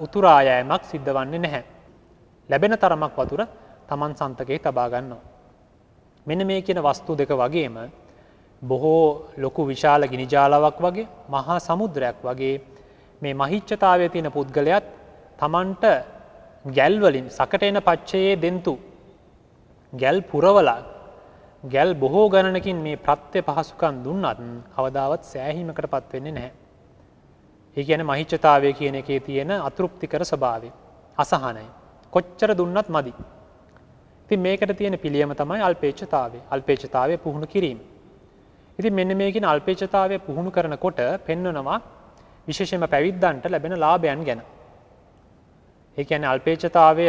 උතුරා යෑමක් සිද්ධ වන්නේ නැහැ. ලැබෙන තරමක් වතුර තමන් සන්තකේ තබා ගන්නවා. මෙන්න මේ කියන වස්තු දෙක වගේම බොහෝ ලොකු විශාල ගිනි ජාලාවක් වගේ මහා සමුද්‍රයක් වගේ මේ මහිච්ඡතාවයේ තියෙන පුද්ගලයාත් තමන්ට ගැල් වලින් සකටේන පච්චයේ දෙන්තු ගැල් පුරවලා ගැල් බොහෝ ගණනකින් මේ ප්‍රත්‍ය පහසුකම් දුන්නත් කවදාවත් සෑහීමකටපත් වෙන්නේ නැහැ. ඒ කියන්නේ මහිච්ඡතාවය කියන එකේ තියෙන අතෘප්තිකර ස්වභාවය, අසහනය. කොච්චර දුන්නත් මදි. ඉතින් මේකට තියෙන පිළියම තමයි අල්පේච්ඡතාවය. අල්පේච්ඡතාවය පුහුණු කිරීම. ඉතින් මෙන්න මේ කියන අල්පේච්ඡතාවය පුහුණු කරනකොට පෙන්වනවා විශේෂයෙන්ම පැවිද්දන්ට ලැබෙන ලාභයන් ගැන. ඒ කියන්නේ අල්පේච්ඡතාවය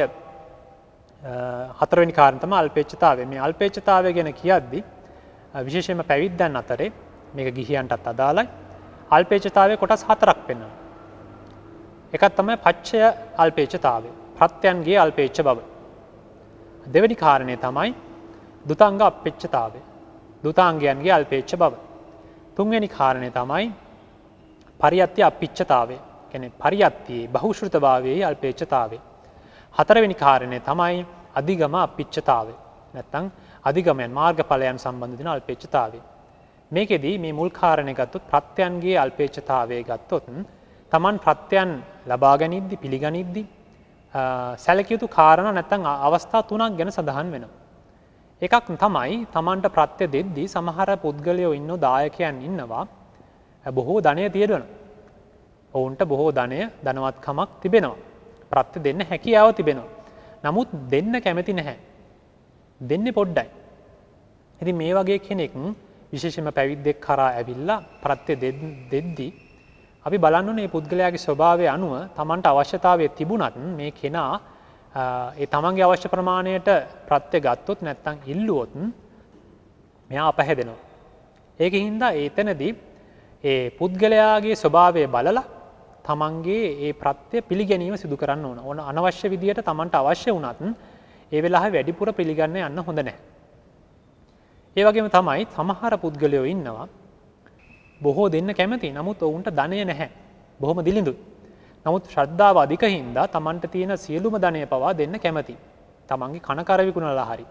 හතරවෙනි කාරණය තමයි අල්පේච්ඡතාවය. මේ අල්පේච්ඡතාවය ගැන කියද්දි විශේෂයෙන්ම පැවිද්දන් අතරේ මේක ගිහියන්ටත් අදාළයි. අල්පේච්ඡතාවයේ කොටස් හතරක් පෙන්වනවා. එකක් තමයි පච්චය අල්පේච්ඡතාවය. ප්‍රත්‍යයන්ගේ අල්පේච්ඡ බව. දෙවෙනි කාරණය තමයි දුතාංග අපේච්ඡතාවය. දුතාංගයන්ගේ අල්පේච්ඡ බව. තුන්වෙනි කාරණය තමයි පරියත්‍ය අපිච්ඡතාවය. කියන්නේ පරියත්තියේ බහුශ්‍රුතභාවයේ අල්පේච්ඡතාවය. හතරවෙනි කාරණය තමයි අධිගම අපිච්ඡතාවය. නැත්නම් අධිගමයන් මාර්ගඵලයන් සම්බන්ධ වෙන අල්පේච්ඡතාවය. මේකෙදී මේ මුල් කාරණේ ගත්තොත් ප්‍රත්‍යයන්ගේ අල්පේච්ඡතාවය ගත්තොත් Taman ප්‍රත්‍යයන් ලබා ගනිද්දි පිළිගනිද්දි සැලකිය යුතු කාරණා නැත්නම් අවස්ථා තුනක් ගැන සඳහන් වෙනවා. එකක් තමයි Tamanට ප්‍රත්‍ය දෙද්දී සමහර පුද්ගලයෝ ඉන්නෝ දායකයන් ඉන්නවා බොහෝ ධනය තියෙනවා. ඔවුන්ට බොහෝ ධනය ධනවත්කමක් තිබෙනවා. ප්‍රත්‍ය දෙන්න හැකියාව තිබෙනවා. නමුත් දෙන්න කැමති නැහැ. දෙන්නේ පොඩ්ඩයි. ඉතින් මේ වගේ කෙනෙක් විශේෂයෙන්ම පැවිද්දෙක් කරා ඇවිල්ලා ප්‍රත්‍ය දෙද්දී අපි බලන්න ඕනේ මේ පුද්ගලයාගේ ස්වභාවය අනුව Tamanට අවශ්‍යතාවය තිබුණත් මේ කෙනා ඒ තමන්ගේ අවශ්‍ය ප්‍රමාණයට ප්‍රත්‍ය ගත්තොත් නැත්නම් ඉල්ලුවොත් මෙයා අපහැදෙනවා. ඒකින් හින්දා එතනදී ඒ පුද්ගලයාගේ ස්වභාවය බලලා තමන්ගේ ඒ ප්‍රත්‍ය පිළිගැනීම සිදු කරන්න ඕන. අනවශ්‍ය විදියට තමන්ට අවශ්‍ය වුණත් ඒ වෙලාවේ වැඩිපුර පිළිගන්න යන්න හොඳ නැහැ. ඒ වගේම තමයි සමහර පුද්ගලයෝ ඉන්නවා බොහෝ දෙන්න කැමති. නමුත් ඔවුන්ට ධනය නැහැ. බොහොම දිලිඳුයි. නමුත් ශ්‍රද්ධාව අධික හින්දා තමන්ට තියෙන සියලුම ධනය පවා දෙන්න කැමති. තමන්ගේ කනකර විකුණලා හරි,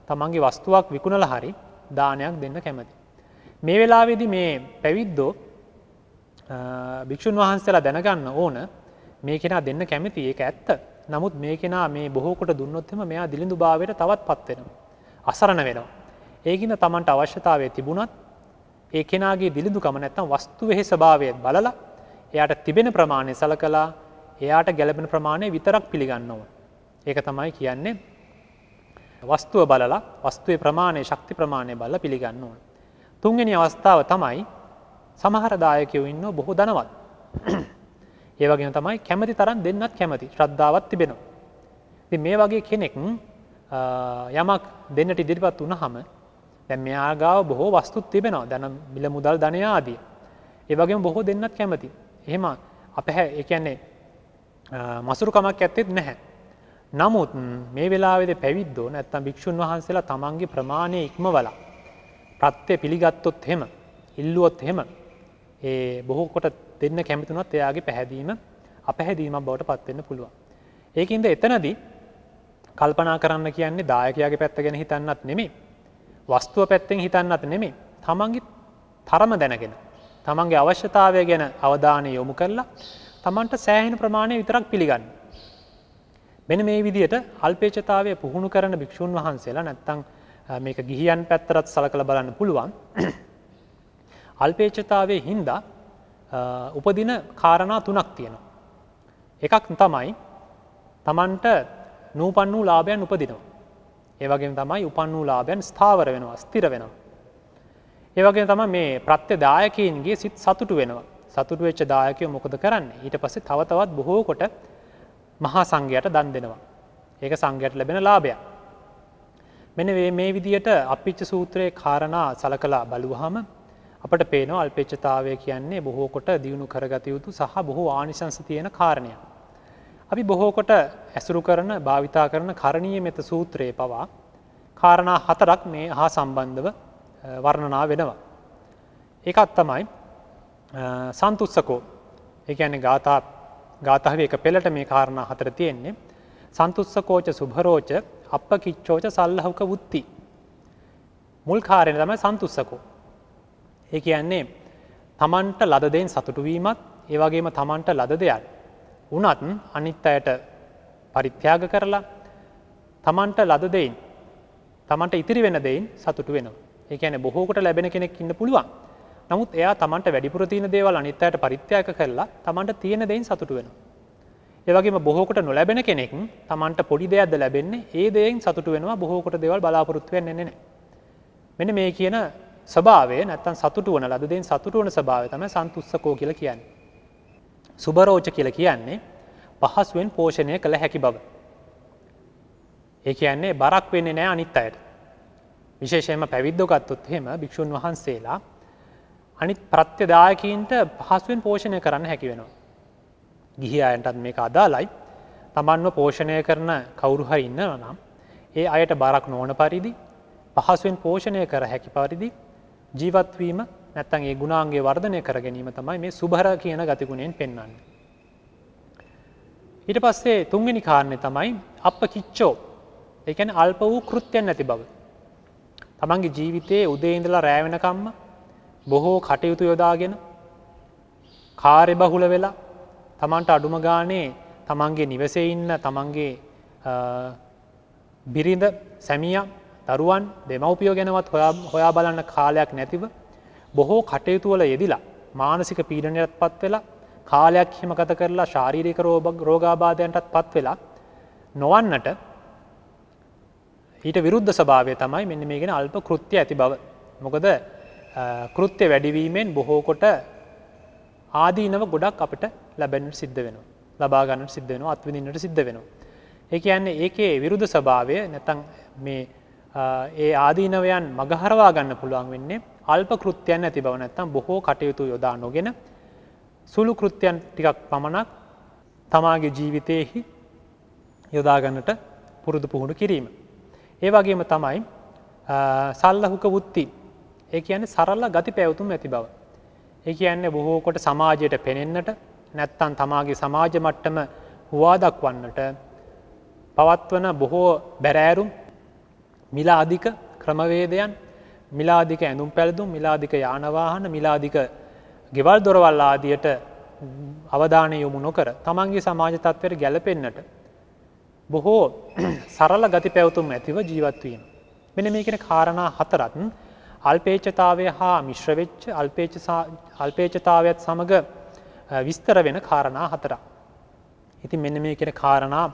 තමන්ගේ වස්තුවක් විකුණලා හරි දානයක් දෙන්න කැමති. මේ වෙලාවේදී මේ පැවිද්දෝ භික්ෂුන් වහන්සේලා දැනගන්න ඕන මේ කෙනා දෙන්න කැමති, ඒක ඇත්ත. නමුත් මේ කෙනා මේ බොහෝ කොට දුන්නොත් එම මෙයා දිලිඳු භාවයට තවත්පත් වෙනවා. අසරණ වෙනවා. ඒකින්ද තමන්ට අවශ්‍යතාවය තිබුණත් ඒ කෙනාගේ දිලිඳුකම නැත්තම් වස්තුවේ ස්වභාවය බලලා එයාට තිබෙන ප්‍රමාණය සලකලා එයාට ගැළපෙන ප්‍රමාණය විතරක් පිළිගන්න ඕන. ඒක තමයි කියන්නේ වස්තුව බලලා වස්තුවේ ප්‍රමාණය ශක්ති ප්‍රමාණය බලලා පිළිගන්න ඕන. තුන්වෙනි අවස්ථාව තමයි සමහර දායකයෝ ඉන්නෝ බොහෝ ධනවත්. ඒ වගේම තමයි කැමති තරම් දෙන්නත් කැමති. ශ්‍රද්ධාවක් තිබෙනවා. ඉතින් මේ වගේ කෙනෙක් යමක් දෙන්නට ඉදිරිපත් වුණාම දැන් මෙයා ගාව බොහෝ වස්තුත් තිබෙනවා. ධන මිල මුදල් ධනය ආදී. ඒ වගේම බොහෝ දෙන්නත් කැමති. එහෙම ඒ කියන්නේ මසුරුකමක් ඇත්තෙත් නැහැ. නමුත් මේ වෙලාවේදී පැවිද්දෝ නැත්තම් භික්ෂුන් වහන්සේලා තමන්ගේ ප්‍රමාණය ඉක්මවලා ප්‍රත්‍ය පිළිගත්තොත් එහෙම ඉල්ලුවොත් එහෙම ඒ බොහෝ කොට දෙන්න කැමති වුණත් එයාගේ පැහැදීම අපැහැදීමක් බවට පත් වෙන්න පුළුවන්. ඒකින්ද එතනදී කල්පනා කරන්න කියන්නේ දායකයාගේ පැත්ත ගැන හිතන්නත් නෙමෙයි. වස්තුව පැත්තෙන් හිතන්නත් නෙමෙයි. තමන්ගේ තරම දැනගෙන තමන්ගේ අවශ්‍යතාවය ගැන අවධානය යොමු කරලා තමන්ට සෑහෙන ප්‍රමාණය විතරක් පිළිගන්න. මෙන්න මේ විදිහට අල්පේච්ඡතාවය පුහුණු කරන භික්ෂුන් වහන්සේලා නැත්තම් මේක ගිහියන් පැත්තටත් සලකලා බලන්න පුළුවන්. අල්පේච්ඡතාවයේ හින්දා උපදින කාරණා තුනක් තියෙනවා. එකක් තමයි තමන්ට නූපන් වූ ලාභයන් උපදිනවා. ඒ වගේම තමයි උපන් වූ ලාභයන් ස්ථාවර වෙනවා, ස්ථිර වෙනවා. ඒ වගේම තමයි මේ ප්‍රත්‍ය දායකයින්ගේ සිත් සතුටු වෙනවා. සතුටු වෙච්ච දායකයෝ මොකද කරන්නේ? ඊට පස්සේ තව තවත් බොහෝ කොට මහා සංඝයාට දන් දෙනවා. ඒක සංඝයාට ලැබෙන ලාභයක්. මෙන්න මේ විදිහට අප්පිච්ච සූත්‍රයේ කාරණා සලකලා බලුවහම අපට පේනවා අල්පේච්ඡතාවය කියන්නේ බොහෝ කොට දියුණු කරගත යුතු සහ බොහෝ ආනිසංස තියෙන කාරණයක්. අපි බොහෝ කොට ඇසුරු කරන භාවිතා කරන කරණීය මෙත සූත්‍රයේ පවා කාරණා 4ක් මේ හා සම්බන්ධව වර්ණනා වෙනවා. ඒකක් තමයි සන්තුස්සකෝ. ඒ කියන්නේ ගාථාවේ එක පෙළට මේ කාරණා 4 තියෙන්නේ. සන්තුස්සකෝච සුභරෝච අප්පකිච්ඡෝච සල්ලහුක වුත්ති. මුල් කාරණය තමයි සන්තුස්සකෝ. ඒ කියන්නේ තමන්ට ලද දෙයින් සතුටු වීමත් ඒ වගේම තමන්ට ලද දෙයක් උනත් අනිත් අයට පරිත්‍යාග කරලා තමන්ට ලද දෙයින් තමන්ට ඉතිරි වෙන දෙයින් සතුටු වෙනවා. ඒ කියන්නේ බොහෝ කොට ලැබෙන කෙනෙක් ඉන්න පුළුවන්. නමුත් එයා තමන්ට වැඩිපුර තියෙන දේවල් අනිත් අයට පරිත්‍යාග කරලා තමන්ට තියෙන දෙයින් සතුටු වෙනවා. ඒ වගේම බොහෝ කොට නොලැබෙන කෙනෙක් තමන්ට පොඩි දෙයක්ද ලැබෙන්නේ ඒ දෙයින් සතුටු වෙනවා. බොහෝ කොට දේවල් බලාපොරොත්තු වෙන්නේ නැහැ. මෙන්න මේ කියන ස්වභාවය නැත්තම් සතුටු වන ලද දෙයින් සතුටු වන ස්වභාවය තමයි සන්තුස්සකෝ කියලා කියන්නේ. සුභරෝච කියලා කියන්නේ පහසුවෙන් පෝෂණය කළ හැකි බව. ඒ කියන්නේ බරක් වෙන්නේ නැහැ අනිත් අයට. විශේෂයෙන්ම පැවිද්දෝ ගත්තොත් එහෙම භික්ෂුන් වහන්සේලා අනිත් ප්‍රත්‍ය දායකයින්ට පහසුවෙන් පෝෂණය කරන්න හැකි වෙනවා. ගිහි අයටත් මේක අදාළයි. තමන්ව පෝෂණය කරන කවුරු හරි ඉන්නවා නම් ඒ අයට බරක් නොවන පරිදි පහසුවෙන් පෝෂණය කර හැකි පරිදි ජීවත් වීම නැත්තම් ඒ ගුණාංගය වර්ධනය කර ගැනීම තමයි මේ සුභර කියන ගතිගුණයෙන් පෙන්වන්නේ. ඊට පස්සේ තුන්වෙනි කාරණේ තමයි අප්පකිච්ඡෝ. ඒ කියන්නේ අල්ප වූ කෘත්‍යයන් නැති බව. තමන්ගේ ජීවිතයේ උදේ ඉඳලා රැ වෙනකම්ම බොහෝ කටයුතු යොදාගෙන කාර්යබහුල වෙලා තමන්ට අඩුම ගානේ තමන්ගේ නිවසේ ඉන්න තමන්ගේ බිරිඳ සැමියා දරුවන් දෙමව්පියෝ ගැනවත් හොයා බලන්න කාලයක් නැතිව බොහෝ කටයුතු වල යෙදිලා මානසික පීඩනයටත් පත් වෙලා කාලයක් හිම ගත කරලා ශාරීරික රෝගාබාධයන්ටත් පත් වෙලා නොවන්නට ඊට විරුද්ධ ස්වභාවය තමයි මෙන්න මේ කියන අල්ප කෘත්‍ය ඇති බව. මොකද කෘත්‍ය වැඩිවීමෙන් බොහෝ කොට ආදීනව ගොඩක් අපිට ලැබෙන්නට සිද්ධ වෙනවා. ලබා ගන්නට සිද්ධ වෙනවා, අත්විඳින්නට සිද්ධ වෙනවා. ඒ කියන්නේ ඒකේ විරුද්ධ ස්වභාවය නැත්තම් මේ ඒ ආදීනවයන් මගහරවා ගන්න පුළුවන් වෙන්නේ අල්ප කෘත්‍යයන් නැති බව. නැත්තම් බොහෝ කටයුතු යොදා නොගෙන සුළු කෘත්‍යයන් ටිකක් පමණක් තමාගේ ජීවිතයේහි යොදා ගන්නට පුරුදු පුහුණු කිරීම. ඒ වගේම තමයි සල්ලහුක වුත්ති. ඒ කියන්නේ සරල ගති පැවතුම් ඇති බව. ඒ කියන්නේ බොහෝ කොට සමාජයට පෙනෙන්නට නැත්තම් තමාගේ සමාජ මට්ටම හුවා දක්වන්නට පවත්වන බොහෝ බැරෑරුම් මිලාධික ක්‍රමවේදයන්, මිලාධික ඇඳුම් පැළඳුම්, මිලාධික යාන වාහන, මිලාධික ගෙවල් දොරවල් ආදියට අවධානය යොමු නොකර තමන්ගේ සමාජ තත්ත්වයට ගැලපෙන්නට බොහෝ සරල ගති පැවතුම් ඇතිව ජීවත් වීම. මෙන්න මේ කියන කාරණා 4ත් අල්පේච්ඡතාවය හා මිශ්‍ර වෙච්ච අල්පේච්ඡතාවයත් සමග විස්තර වෙන කාරණා 4ක්. ඉතින් මෙන්න මේ කියන කාරණා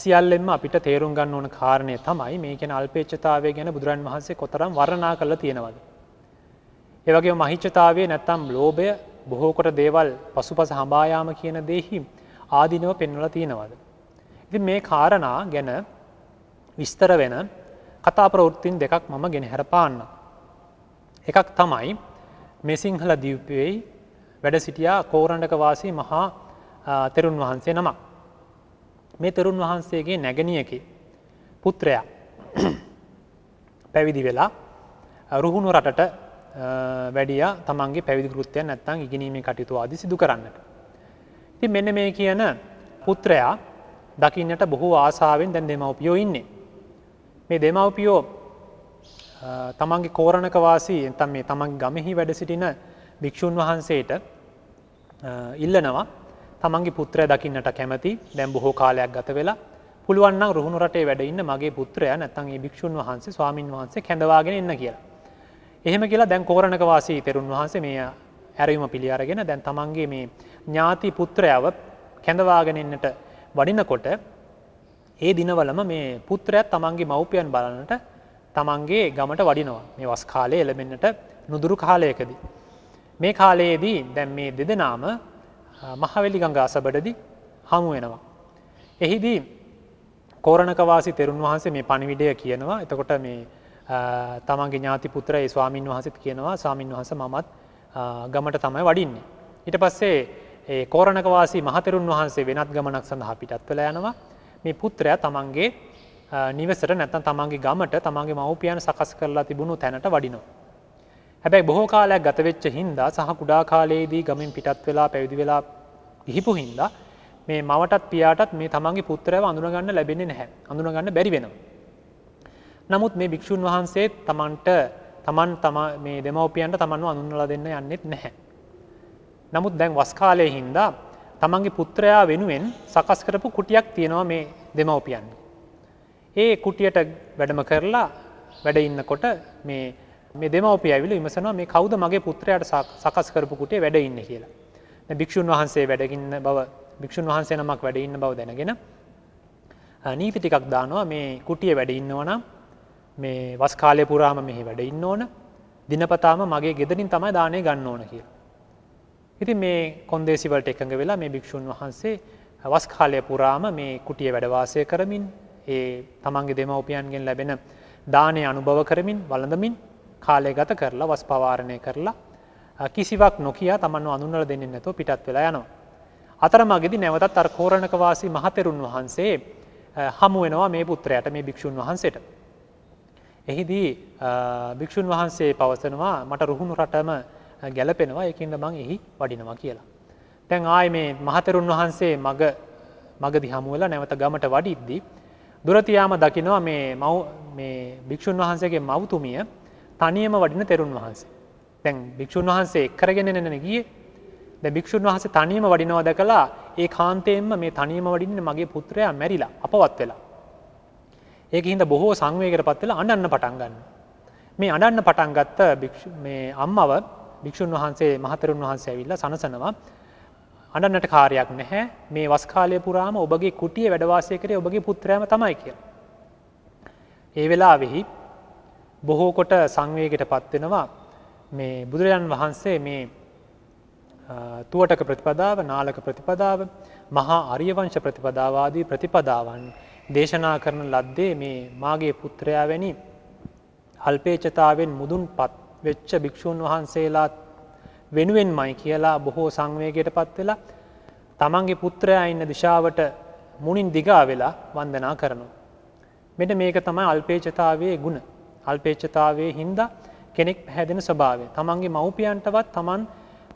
සියල්ලෙන්ම අපිට තේරුම් ගන්න ඕන කාරණය තමයි මේ කියන අල්පේච්ඡතාවය ගැන බුදුරන් වහන්සේ කොතරම් වර්ණනා කරලා තියෙනවද. ඒ වගේම මහිච්ඡතාවයේ නැත්තම් ලෝභය බොහෝ කොට දේවල් පසුපස හඹා යාම කියන දෙෙහි ආදීනව පෙන්වලා තියෙනවාද? ඉතින් මේ කාරණා ගැන විස්තර වෙන කතා ප්‍රවෘත්තීන් දෙකක් මම ගෙනහැර පාන්නම්. එකක් තමයි මේ සිංහල දීපයේ වැඩ සිටියා කෝරණ්ඩක වාසී මහා තෙරුන් වහන්සේ නමක්. මේ තෙරුන් වහන්සේගේ නැගණියකේ පුත්‍රයා පැවිදි වෙලා රුහුණු රටට වැඩියා තමන්ගේ පැවිදි කෘත්‍යයන් නැත්තම් ඉගෙනීමේ කටයුතු ආදී සිදු කරන්නට. ඉතින් මෙන්න මේ කියන පුත්‍රයා දකින්නට බොහෝ ආසාවෙන් දැන් දෙමව්පියෝ ඉන්නේ. මේ දෙමව්පියෝ තමන්ගේ කෝරණක වාසී නැත්නම් මේ තමන්ගේ ගමෙහි වැඩ සිටින භික්ෂුන් වහන්සේට ඉල්ලනවා තමන්ගේ පුත්‍රයා දකින්නට කැමති. දැන් බොහෝ කාලයක් ගත වෙලා පුළුවන් නම් රුහුණු රටේ වැඩ ඉන්න මගේ පුත්‍රයා නැත්නම් මේ භික්ෂුන් වහන්සේ ස්වාමින් වහන්සේ කැඳවාගෙන එන්න කියලා. එහෙම කියලා දැන් කෝරණක වාසී තෙරුන් වහන්සේ මේ ඇරයුම පිළි අරගෙන දැන් තමන්ගේ මේ ඥාති පුත්‍රයාව කැඳවාගෙන එන්නට වඩිනකොට ඒ දිනවලම මේ පුත්‍රයා තමන්ගේ මව්පියන් බලන්නට තමන්ගේ ගමට වඩිනවා. මේ වස් කාලයේ එළඹෙන්නට නුදුරු කාලයකදී. මේ කාලයේදී දැන් මේ දෙදෙනාම මහවැලි ගඟ අසබඩදී හමු වෙනවා. එහිදී කෝරණක වාසී තෙරුන් වහන්සේ මේ පණිවිඩය කියනවා. එතකොට මේ තමන්ගේ ඥාති පුත්‍රයා ඒ ස්වාමින් වහන්සේත් කියනවා ස්වාමින් වහන්සේ මමත් ගමට තමයි වඩින්නේ. ඊට පස්සේ ඒ කෝරණක වාසී මහතෙරුන් වහන්සේ වෙනත් ගමනක් සඳහා පිටත් වෙලා යනවා. මේ පුත්‍රයා තමන්ගේ නිවසට නැත්නම් තමන්ගේ ගමට තමන්ගේ මව්පියන් සකස් කරලා තිබුණු තැනට වඩිනවා. හැබැයි බොහෝ කාලයක් ගත වෙච්ච හින්දා සහ කුඩා කාලයේදී ගමෙන් පිටත් වෙලා පැවිදි වෙලා ගිහිපු හින්දා මේ මවටත් පියාටත් මේ තමන්ගේ පුත්‍රයව අඳුනගන්න ලැබෙන්නේ නැහැ. අඳුනගන්න බැරි වෙනවා. නමුත් මේ භික්ෂුන් වහන්සේ මේ දෙමව්පියන්ට තමන්ව අඳුන්වලා දෙන්න යන්නෙත් නැහැ. නමුත් දැන් වස් කාලයේ හින්දා තමන්ගේ පුත්‍රයා වෙනුවෙන් සකස් කරපු කුටියක් තියෙනවා මේ දෙමව්පියන්ගේ. ඒ කුටියට වැඩම කරලා වැඩ ඉන්නකොට මේ දෙමව්පිය ඇවිල්ලා විමසනවා මේ කවුද මගේ පුත්‍රයාට සකස් කරපු කුටියේ වැඩ ඉන්නේ කියලා. දැන් භික්ෂුන් වහන්සේ භික්ෂුන් වහන්සේ නමක් වැඩ ඉන්න බව දැනගෙන නීති ටිකක් දානවා මේ කුටියේ වැඩ ඉන්නවනම් මේ වස් කාලය පුරාම මෙහි වැඩ ඉන්න ඕන. දිනපතාම මගේ ගෙදරින් තමයි දාණය ගන්න ඕන කියලා. ඉතින් මේ කොන්දේසි වලට එකඟ වෙලා මේ භික්ෂුන් වහන්සේ වස් කාලය පුරාම මේ කුටියේ වැඩ වාසය කරමින් ඒ තමන්ගේ දෙමව්පියන්ගෙන් ලැබෙන දාණය අනුභව කරමින් වළඳමින් කාලය ගත කරලා වස් පවාරණය කරලා කිසිවක් නොකිය තමන්ව අඳුන්වලා දෙන්නේ නැතුව පිටත් වෙලා යනවා. අතරමඟදී නැවතත් අර කෝරණක වාසී මහතෙරුන් වහන්සේ හමු වෙනවා මේ පුත්‍රයාට මේ භික්ෂුන් වහන්සේට. එහිදී භික්ෂුන් වහන්සේ පවසනවා මට රුහුණු රටම ගැලපෙනවා ඒකින්ද මං එහි වඩිනවා කියලා. දැන් ආයේ මේ මහතෙරුන් වහන්සේ මගදී හමු වෙලා නැවත ගමට වඩිද්දී දුරතියාම දකිනවා මේ භික්ෂුන් වහන්සේගේ මව්තුමිය තනියම වඩින තෙරුන් වහන්සේ. දැන් භික්ෂුන් වහන්සේ එක් කරගෙන එන්නේ ගියේ. දැන් භික්ෂුන් වහන්සේ තනියම වඩිනවා දැකලා ඒ කාන්තේන්ම මේ තනියම වඩින්නේ මගේ පුත්‍රයා මැරිලා අපවත් වෙලා. ඒකින්ද බොහෝ සංවේගයකටපත් වෙලා අඬන්න පටන් ගන්නවා. මේ අඬන්න පටන් ගත්ත මේ අම්මව භික්ෂුන් වහන්සේ මහතෙරුන් වහන්සේ ඇවිල්ලා සනසනවා. අඬන්නට කාර්යයක් නැහැ. මේ වස් කාලය පුරාම ඔබගේ කුටියේ වැඩ වාසය කරේ ඔබගේ පුත්‍රයාම තමයි කියලා. ඒ වෙලාවෙහි බොහෝ කොට සංවේගයකටපත් වෙනවා මේ බුදුරජාණන් වහන්සේ මේ තුවටක ප්‍රතිපදාව, නාලක ප්‍රතිපදාව, මහා ආර්ය වංශ ප්‍රතිපදාව ආදී ප්‍රතිපදාවන් දේශනා කරන ලද්දේ මේ මාගේ පුත්‍රයා වැනි අල්පේච්ඡතාවෙන් මුදුන්පත් වෙච්ච භික්ෂුන් වහන්සේලා වෙනුවෙන්මයි කියලා බොහෝ සංවේගයකටපත් වෙලා තමන්ගේ පුත්‍රයා ඉන්න දිශාවට මුණින් දිගා වෙලා වන්දනා කරනවා. මෙන්න මේක තමයි අල්පේච්ඡතාවයේ ගුණ. අල්පේච්ඡතාවයේ හින්දා කෙනෙක් පැහැදෙන ස්වභාවය. තමන්ගේ මව්පියන්ටවත් තමන්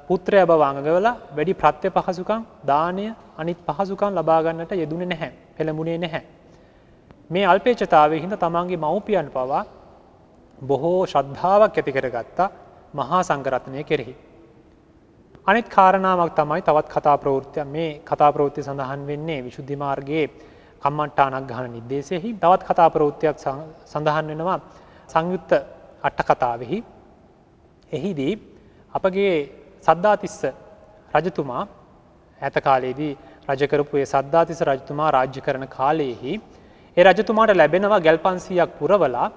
පුත්‍රයා බව අඟවලා වැඩි ප්‍රත්‍ය පහසුකම්, දානය, අනිත් පහසුකම් ලබා ගන්නට යෙදුනේ නැහැ. පෙළඹුණේ නැහැ. මේ අල්පේච්ඡතාවයේ හින්දා තමන්ගේ මව්පියන් පවා බොහෝ ශ්‍රද්ධාවක් ඇති කරගත්තා මහා සංඝරත්නය කෙරෙහි. අනිත් කාරණාවක් තමයි තවත් කතා ප්‍රවෘත්තියක්. මේ කතා ප්‍රවෘත්තිය සඳහන් වෙන්නේ විසුද්ධි මාර්ගයේ කම්මට්ටානක් ගහන නිर्देशෙහි. තවත් කතා ප්‍රවෘත්තියක් සඳහන් වෙනවා සංයුත්ත අට කතාවෙහි. එහිදී අපගේ සද්ධාතිස්ස රජතුමා ඈත කාලයේදී රජ කරපු ඒ සද්ධාතිස්ස රජතුමා රාජ්‍ය කරන කාලයේහි ඒ රජතුමාට ලැබෙනවා ගල් 500ක් පුරවලා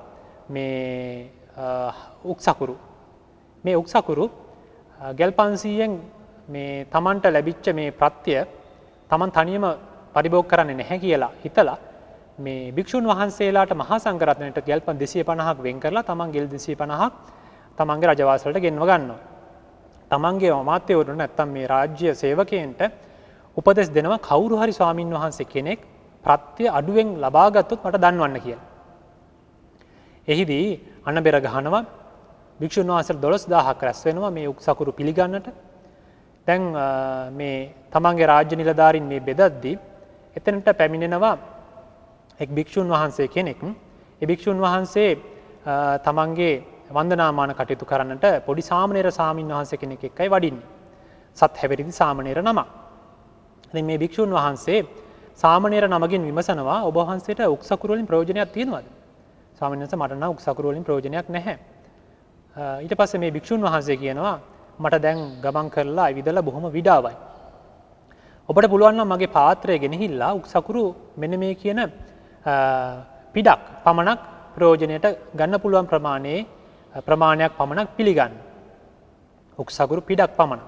මේ උක්සකුරු මේ උක්සකුරු ගැල් 500න් මේ තමන්ට ලැබිච්ච මේ ප්‍රත්‍ය තමන් තනියම පරිභෝග කරන්නේ නැහැ කියලා හිතලා මේ භික්ෂුන් වහන්සේලාට මහා සංඝරත්නයට ගැල් 250ක් වෙන් කරලා තමන් ගෙල් 250ක් තමන්ගේ රජවාසලට ගෙන්ව ගන්නවා. තමන්ගේ අමාත්‍යවරුන්ට නැත්තම් මේ රාජ්‍ය සේවකයන්ට උපදෙස් දෙනවා කවුරු හරි ස්වාමින් වහන්සේ කෙනෙක් ප්‍රත්‍ය අඩුවෙන් ලබා ගත්තොත් මට දන්වන්න කියලා. එහිදී අනබෙර ගහනවා භික්ෂුන් වහන්සේලා 12000ක් රැස් වෙනවා මේ උක්සකුරු පිළිගන්නට. දැන් මේ තමන්ගේ රාජ්‍ය නිලධාරීන් මේ බෙදද්දී එතනට පැමිණෙනවා එක් භික්ෂුන් වහන්සේ කෙනෙක්. ඒ භික්ෂුන් වහන්සේ තමන්ගේ වන්දනාමාන කටයුතු කරන්නට පොඩි සාමණේර ස්වාමීන් වහන්සේ කෙනෙක් එක්කයි වඩින්නේ. සත් හැවිරිදි සාමණේර නමක්. ඉතින් මේ භික්ෂුන් වහන්සේ සාමණේර නමකින් විමසනවා ඔබ වහන්සේට උක්සකුරු වලින් ප්‍රයෝජනයක් තියෙනවද? ස්වාමීන් වහන්සේ මට නම් උක්සකුරු වලින් ප්‍රයෝජනයක් නැහැ. ඊට පස්සේ මේ භික්ෂුන් වහන්සේ කියනවා මට දැන් ගමන් කරලා ඇවිදලා බොහොම විඩාවයි. ඔබට පුළුවන් නම් මගේ පාත්‍රය ගෙනහිල්ලා උක්සකුරු මෙන්න මේ කියන පිටක් පමණක් ප්‍රයෝජනයට ගන්න පුළුවන් ප්‍රමාණයක් පමණක් පිළිගන්න. උක්සකුරු පිටක් පමණ.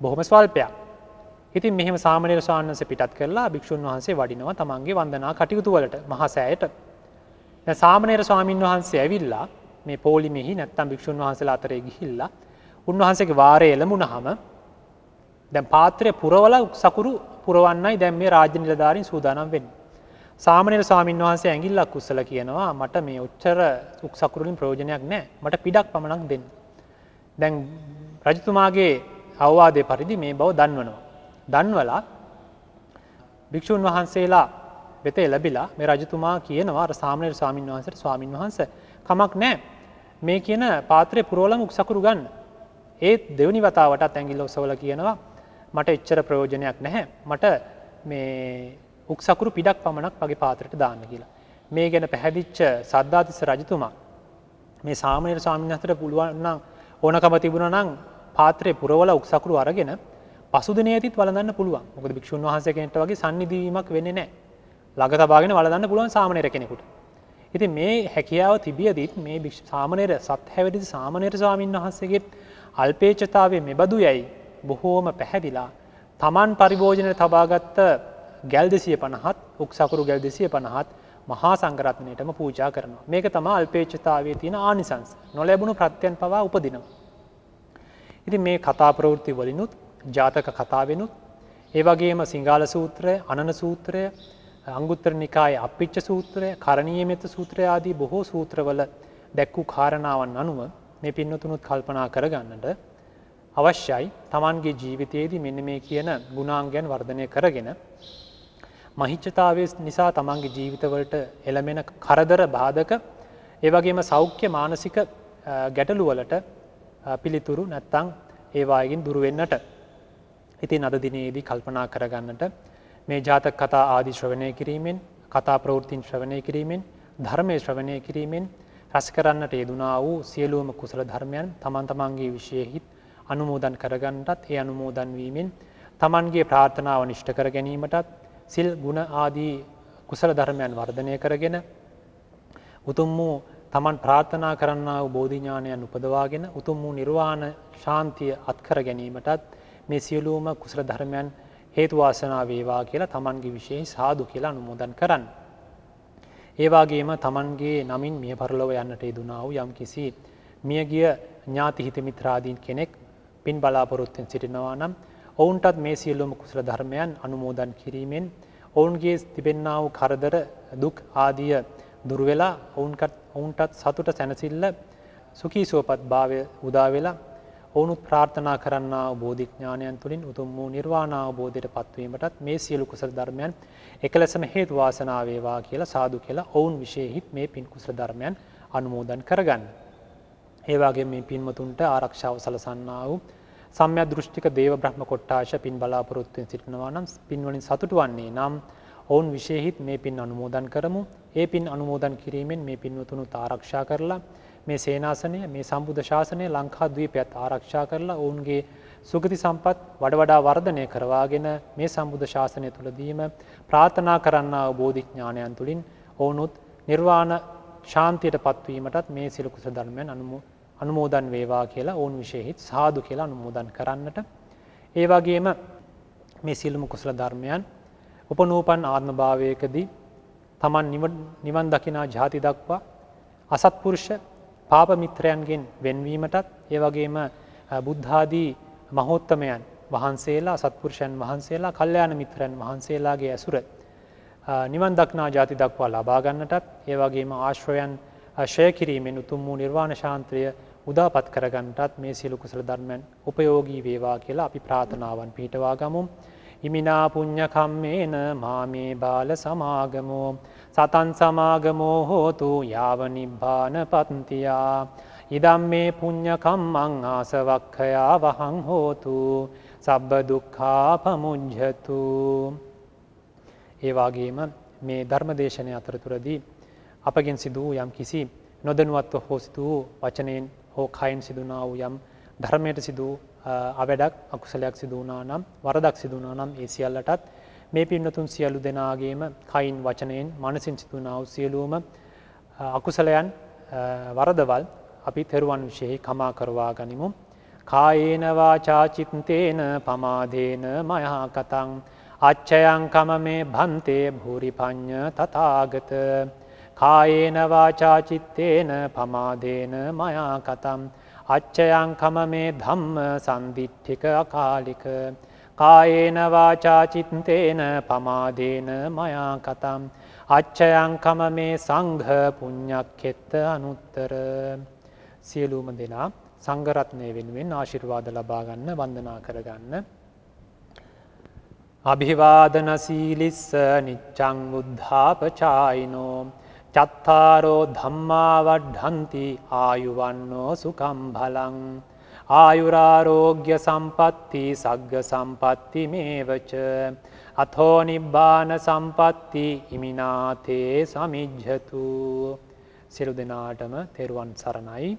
බොහොම ස්වල්පයක්. ඉතින් මෙහෙම සාමණේර ස්වාමීන් වහන්සේ පිටත් කරලා භික්ෂුන් වහන්සේ වඩිනවා තමන්ගේ වන්දනා කටයුතු වලට මහා සෑයට. දැන් සාමණේර ස්වාමීන් වහන්සේ ඇවිල්ලා මේ පොලිමෙහි නැත්තම් භික්ෂුන් වහන්සේලා අතරේ ගිහිල්ලා උන්වහන්සේගේ වාරේ එළඹුණාම දැන් පාත්‍රය පුරවලා උක්සකුරු පුරවන්නයි දැන් මේ රාජ්‍ය නිලධාරීන් සූදානම් වෙන්නේ. සාමණේර ස්වාමීන් වහන්සේ ඇඟිල්ලක් උස්සලා කියනවා මට මේ ඔච්චර උක්සකුරු වලින් ප්‍රයෝජනයක් නැහැ. මට පිටක් පමණක් දෙන්න. දැන් රජතුමාගේ අවවාදයේ පරිදි මේ බව දන්වනවා. දන්වලා භික්ෂුන් වහන්සේලා වෙත එළඹිලා මේ රජතුමා කියනවා අර සාමණේර ස්වාමීන් වහන්සේට ස්වාමීන් වහන්සේ කමක් නැහැ. මේ කියන පාත්‍රය පුරවලම උක්සකුරු ගන්න. ඒත් දෙවෙනි වතාවටත් ඇඟිල්ල ඔසවලා කියනවා මට එච්චර ප්‍රයෝජනයක් නැහැ. මට මේ උක්සකුරු පිටක් පමණක් මගේ පාත්‍රයට දාන්න කියලා. මේ ගැන පැහැදිච්ච සද්ධාතිස්ස රජතුමා මේ සාමණේර ස්වාමීන් වහන්සේට පුළුවන් නම් ඕනකම තිබුණා නම් පාත්‍රය පුරවලා උක්සකුරු අරගෙන පසුදිනේ ඇතිත් වළඳන්න පුළුවන්. මොකද භික්ෂුන් වහන්සේ කෙනෙක්ට වගේ සම්නිදීමක් වෙන්නේ නැහැ. ළඟ තබාගෙන වළඳන්න පුළුවන් සාමණේර කෙනෙකුට. ඉතින් මේ හැකියාව තිබියදීත් මේ සාමණේර සත්හැවිරිදි සාමණේර ස්වාමීන් වහන්සේගේ අල්පේච්ඡතාවයේ මෙබඳු යයි බොහෝම පැහැදිලා තමන් පරිභෝජනයට තබාගත්ත ගැල් 250ත් උක්සකුරු ගැල් 250ත් මහා සංඝරත්නයටම පූජා කරනවා. මේක තමයි අල්පේච්ඡතාවයේ තියෙන ආනිසංස. නොලැබුණු ප්‍රත්‍යයන් පවා උපදිනවා. ඉතින් මේ කතා ප්‍රවෘත්ති වලිනුත් ජාතක කතාවෙනුත් ඒ වගේම සිංහාල සූත්‍රය, අනන සූත්‍රය, අංගුත්තර නිකායේ අප්පිච්ච සූත්‍රය, කරණීය මෙත්ත සූත්‍රය ආදී බොහෝ සූත්‍රවල දැක්වූ කාරණාවන් අනුව මේ පින්නතුනුත් කල්පනා කරගන්නට අවශ්‍යයි. තමන්ගේ ජීවිතයේදී මෙන්න මේ කියන ගුණාංගයන් වර්ධනය කරගෙන මහිච්ඡතාවය නිසා තමන්ගේ ජීවිතවලට එළමෙන කරදර බාධක ඒ වගේම සෞඛ්‍ය මානසික ගැටලු වලට පිළිතුරු නැත්තම් ඒ වායකින් දුර වෙන්නට. ඉතින් අද දිනේදී කල්පනා කරගන්නට මේ ජාතක කතා ආදී ශ්‍රවණය කිරීමෙන්, කතා ප්‍රවෘත්තින් ශ්‍රවණය කිරීමෙන්, ධර්මයේ ශ්‍රවණය කිරීමෙන් රැස් කරන්නට යෙදුනා වූ සියලුම කුසල ධර්මයන් තමන්ගේ විශේෂිත අනුමෝදන් කරගන්නටත් ඒ අනුමෝදන් වීමෙන් තමන්ගේ ප්‍රාර්ථනාව නිෂ්ඨ කර ගැනීමටත් සිල් ගුණ ආදී කුසල ධර්මයන් වර්ධනය කරගෙන උතුම් වූ තමන් ප්‍රාර්ථනා කරන්නා වූ බෝධි ඥානයන් උපදවාගෙන උතුම් වූ නිර්වාණ ශාන්තිය අත්කර ගැනීමටත් මේ සියලුම කුසල ධර්මයන් හේතු වාසනා වේවා කියලා තමන්ගේ විශේෂ සාදු කියලා අනුමෝදන් කරන්න. ඒ වගේම තමන්ගේ නමින් මිය පරලොව යන්නට යෙදුනා වූ යම්කිසි මියගිය ඥාති හිත මිත්‍රාදීන් කෙනෙක් පින් බලාපොරොත්තුෙන් සිටිනවා නම් ඔවුන්ටත් මේ සියලුම කුසල ධර්මයන් අනුමෝදන් කිරීමෙන් ඔවුන්ගේ තිබෙන්නා වූ කරදර දුක් ආදිය දුර වෙලා ඔවුන්ටත් සතුට සැනසෙල්ල සුඛී සුවපත් භාවය උදා වෙලා ඔවුනුත් ප්‍රාර්ථනා කරන්නා වූ බෝධි ඥානයන් තුළින් උතුම් වූ නිර්වාණ අවබෝධයට පත්වීමටත් මේ සියලු කුසල ධර්මයන් එකලෙසම හේතු වාසනා වේවා කියලා සාදු කියලා ඔවුන් විශේෂිත මේ පින් කුසල ධර්මයන් අනුමෝදන් කරගන්න. ඒ වගේම මේ පින්වතුන්ට ආරක්ෂාව සලසන්නා වූ සම්‍යක් දෘෂ්ටික දේව බ්‍රහ්ම කොට්ටාශ පින් බලාපොරොත්තුෙන් සිටිනවා නම් පින් වලින් සතුටු වන්නේ නම් ඔවුන් විශේෂිත මේ පින් අනුමෝදන් කරමු. ඒ පින් අනුමෝදන් කිරීමෙන් මේ පින්වතුනුත් ආරක්ෂා කරලා මේ සේනාසනය මේ සම්බුද්ධ ශාසනය ලංකාද්වීපයත් ආරක්ෂා කරලා ඔවුන්ගේ සුගති සම්පත් වඩා වර්ධනය කරවාගෙන මේ සම්බුද්ධ ශාසනය තුළදීම ප්‍රාර්ථනා කරන්නා වූ බෝධි ඥානයන් තුළින් ඔවුනුත් නිර්වාණ ශාන්තියට පත්වීමටත් මේ සියලු කුසල ධර්මයන් අනුමෝදන් වේවා කියලා ඕන් විශේෂිත සාදු කියලා අනුමෝදන් කරන්නට. ඒ වගේම මේ සියලුම කුසල ධර්මයන් උපනූපන් ආත්ම භාවයකදී තමන් නිවන් දකිනා ජාති දක්වා අසත්පුරුෂ පාප මිත්‍රයන්ගෙන් වෙන්වීමටත් ඒ වගේම බුද්ධාදී මහෝත්තමයන් වහන්සේලා සත්පුරුෂයන් වහන්සේලා කල්යාණ මිත්‍රයන් වහන්සේලාගේ ඇසුර නිවන් දක්නා ජාති දක්වා ලබා ගන්නටත් ඒ වගේම ආශ්‍රයයන් ශය කිරීමෙන් උතුම් වූ නිර්වාණ ශාන්තිය උදාපත් කරගන්නටත් මේ සියලු කුසල ධර්මයන් උපයෝගී වේවා කියලා අපි ප්‍රාර්ථනාවන් පිහිටවා ගමු. ඉමිනා පුඤ්ඤ කම්මේන මාමේ බාල සමාගමෝ සතං සමාගමෝ හෝතු යාව නිබ්බාන පත්තියා ඉදම්මේ පුඤ්ඤ කම්මං ආසවක්ඛයා වහං හෝතු සබ්බ දුක්ඛා පමුඤ්ජතු. ඒ වගේම මේ ධර්ම දේශනය අතරතුරදී අපගෙන් සිදු වූ යම් කිසි නොදැනුවත්ව හෝ සිදු වූ වචනයෙන් හෝ කයින් සිදුනා වූ යම් ධර්මයට සිදු අවැඩක් අකුසලයක් සිදු වුණා නම් වරදක් සිදු වුණා නම් ඒ සියල්ලටත් මේ පින්නතුන් සියලු දෙනාගේම කයින් වචනයෙන් මනසින් සිදුනා වූ සියලුම අකුසලයන් වරදවල් අපි තෙරුවන් විශේෂ කමා කරවා ගනිමු. කායේන වාචා චිත්තේන පමාදේන මයහා කතං අච්ඡයං කමමේ භන්තේ භූරි පඤ්ඤ තථාගත. කායේන වාචා චිත්තේන පමාදේන මයා කතං අච්ඡයං කමමේ ධම්ම සම්දිට්ඨික අකාලික. කායේන වාචා චිත්තේන පමාදේන මයා කතං අච්ඡයං කමමේ සංඝ පුඤ්ඤක්ඛෙත්ත අනුත්තර. සියලුම දෙනා සංඝ රත්නය වෙනුවෙන් ආශිර්වාද ලබා ගන්න වන්දනා කරගන්න. අභිවාදන සීලිස්ස නිච්ඡං බුද්ධාපචායිනෝ චත්තාරෝ ධම්මා වඩ්ඩන්ති ආයුවන්නෝ සුඛං බලං ආයුරාරෝග්‍ය සම්පatti සග්ග සම්පatti මේවච අතෝ නිබ්බාන සම්පatti ඉමිනාතේ සමිජ්ජතු. සියලු දෙනාටම තෙරුවන් සරණයි.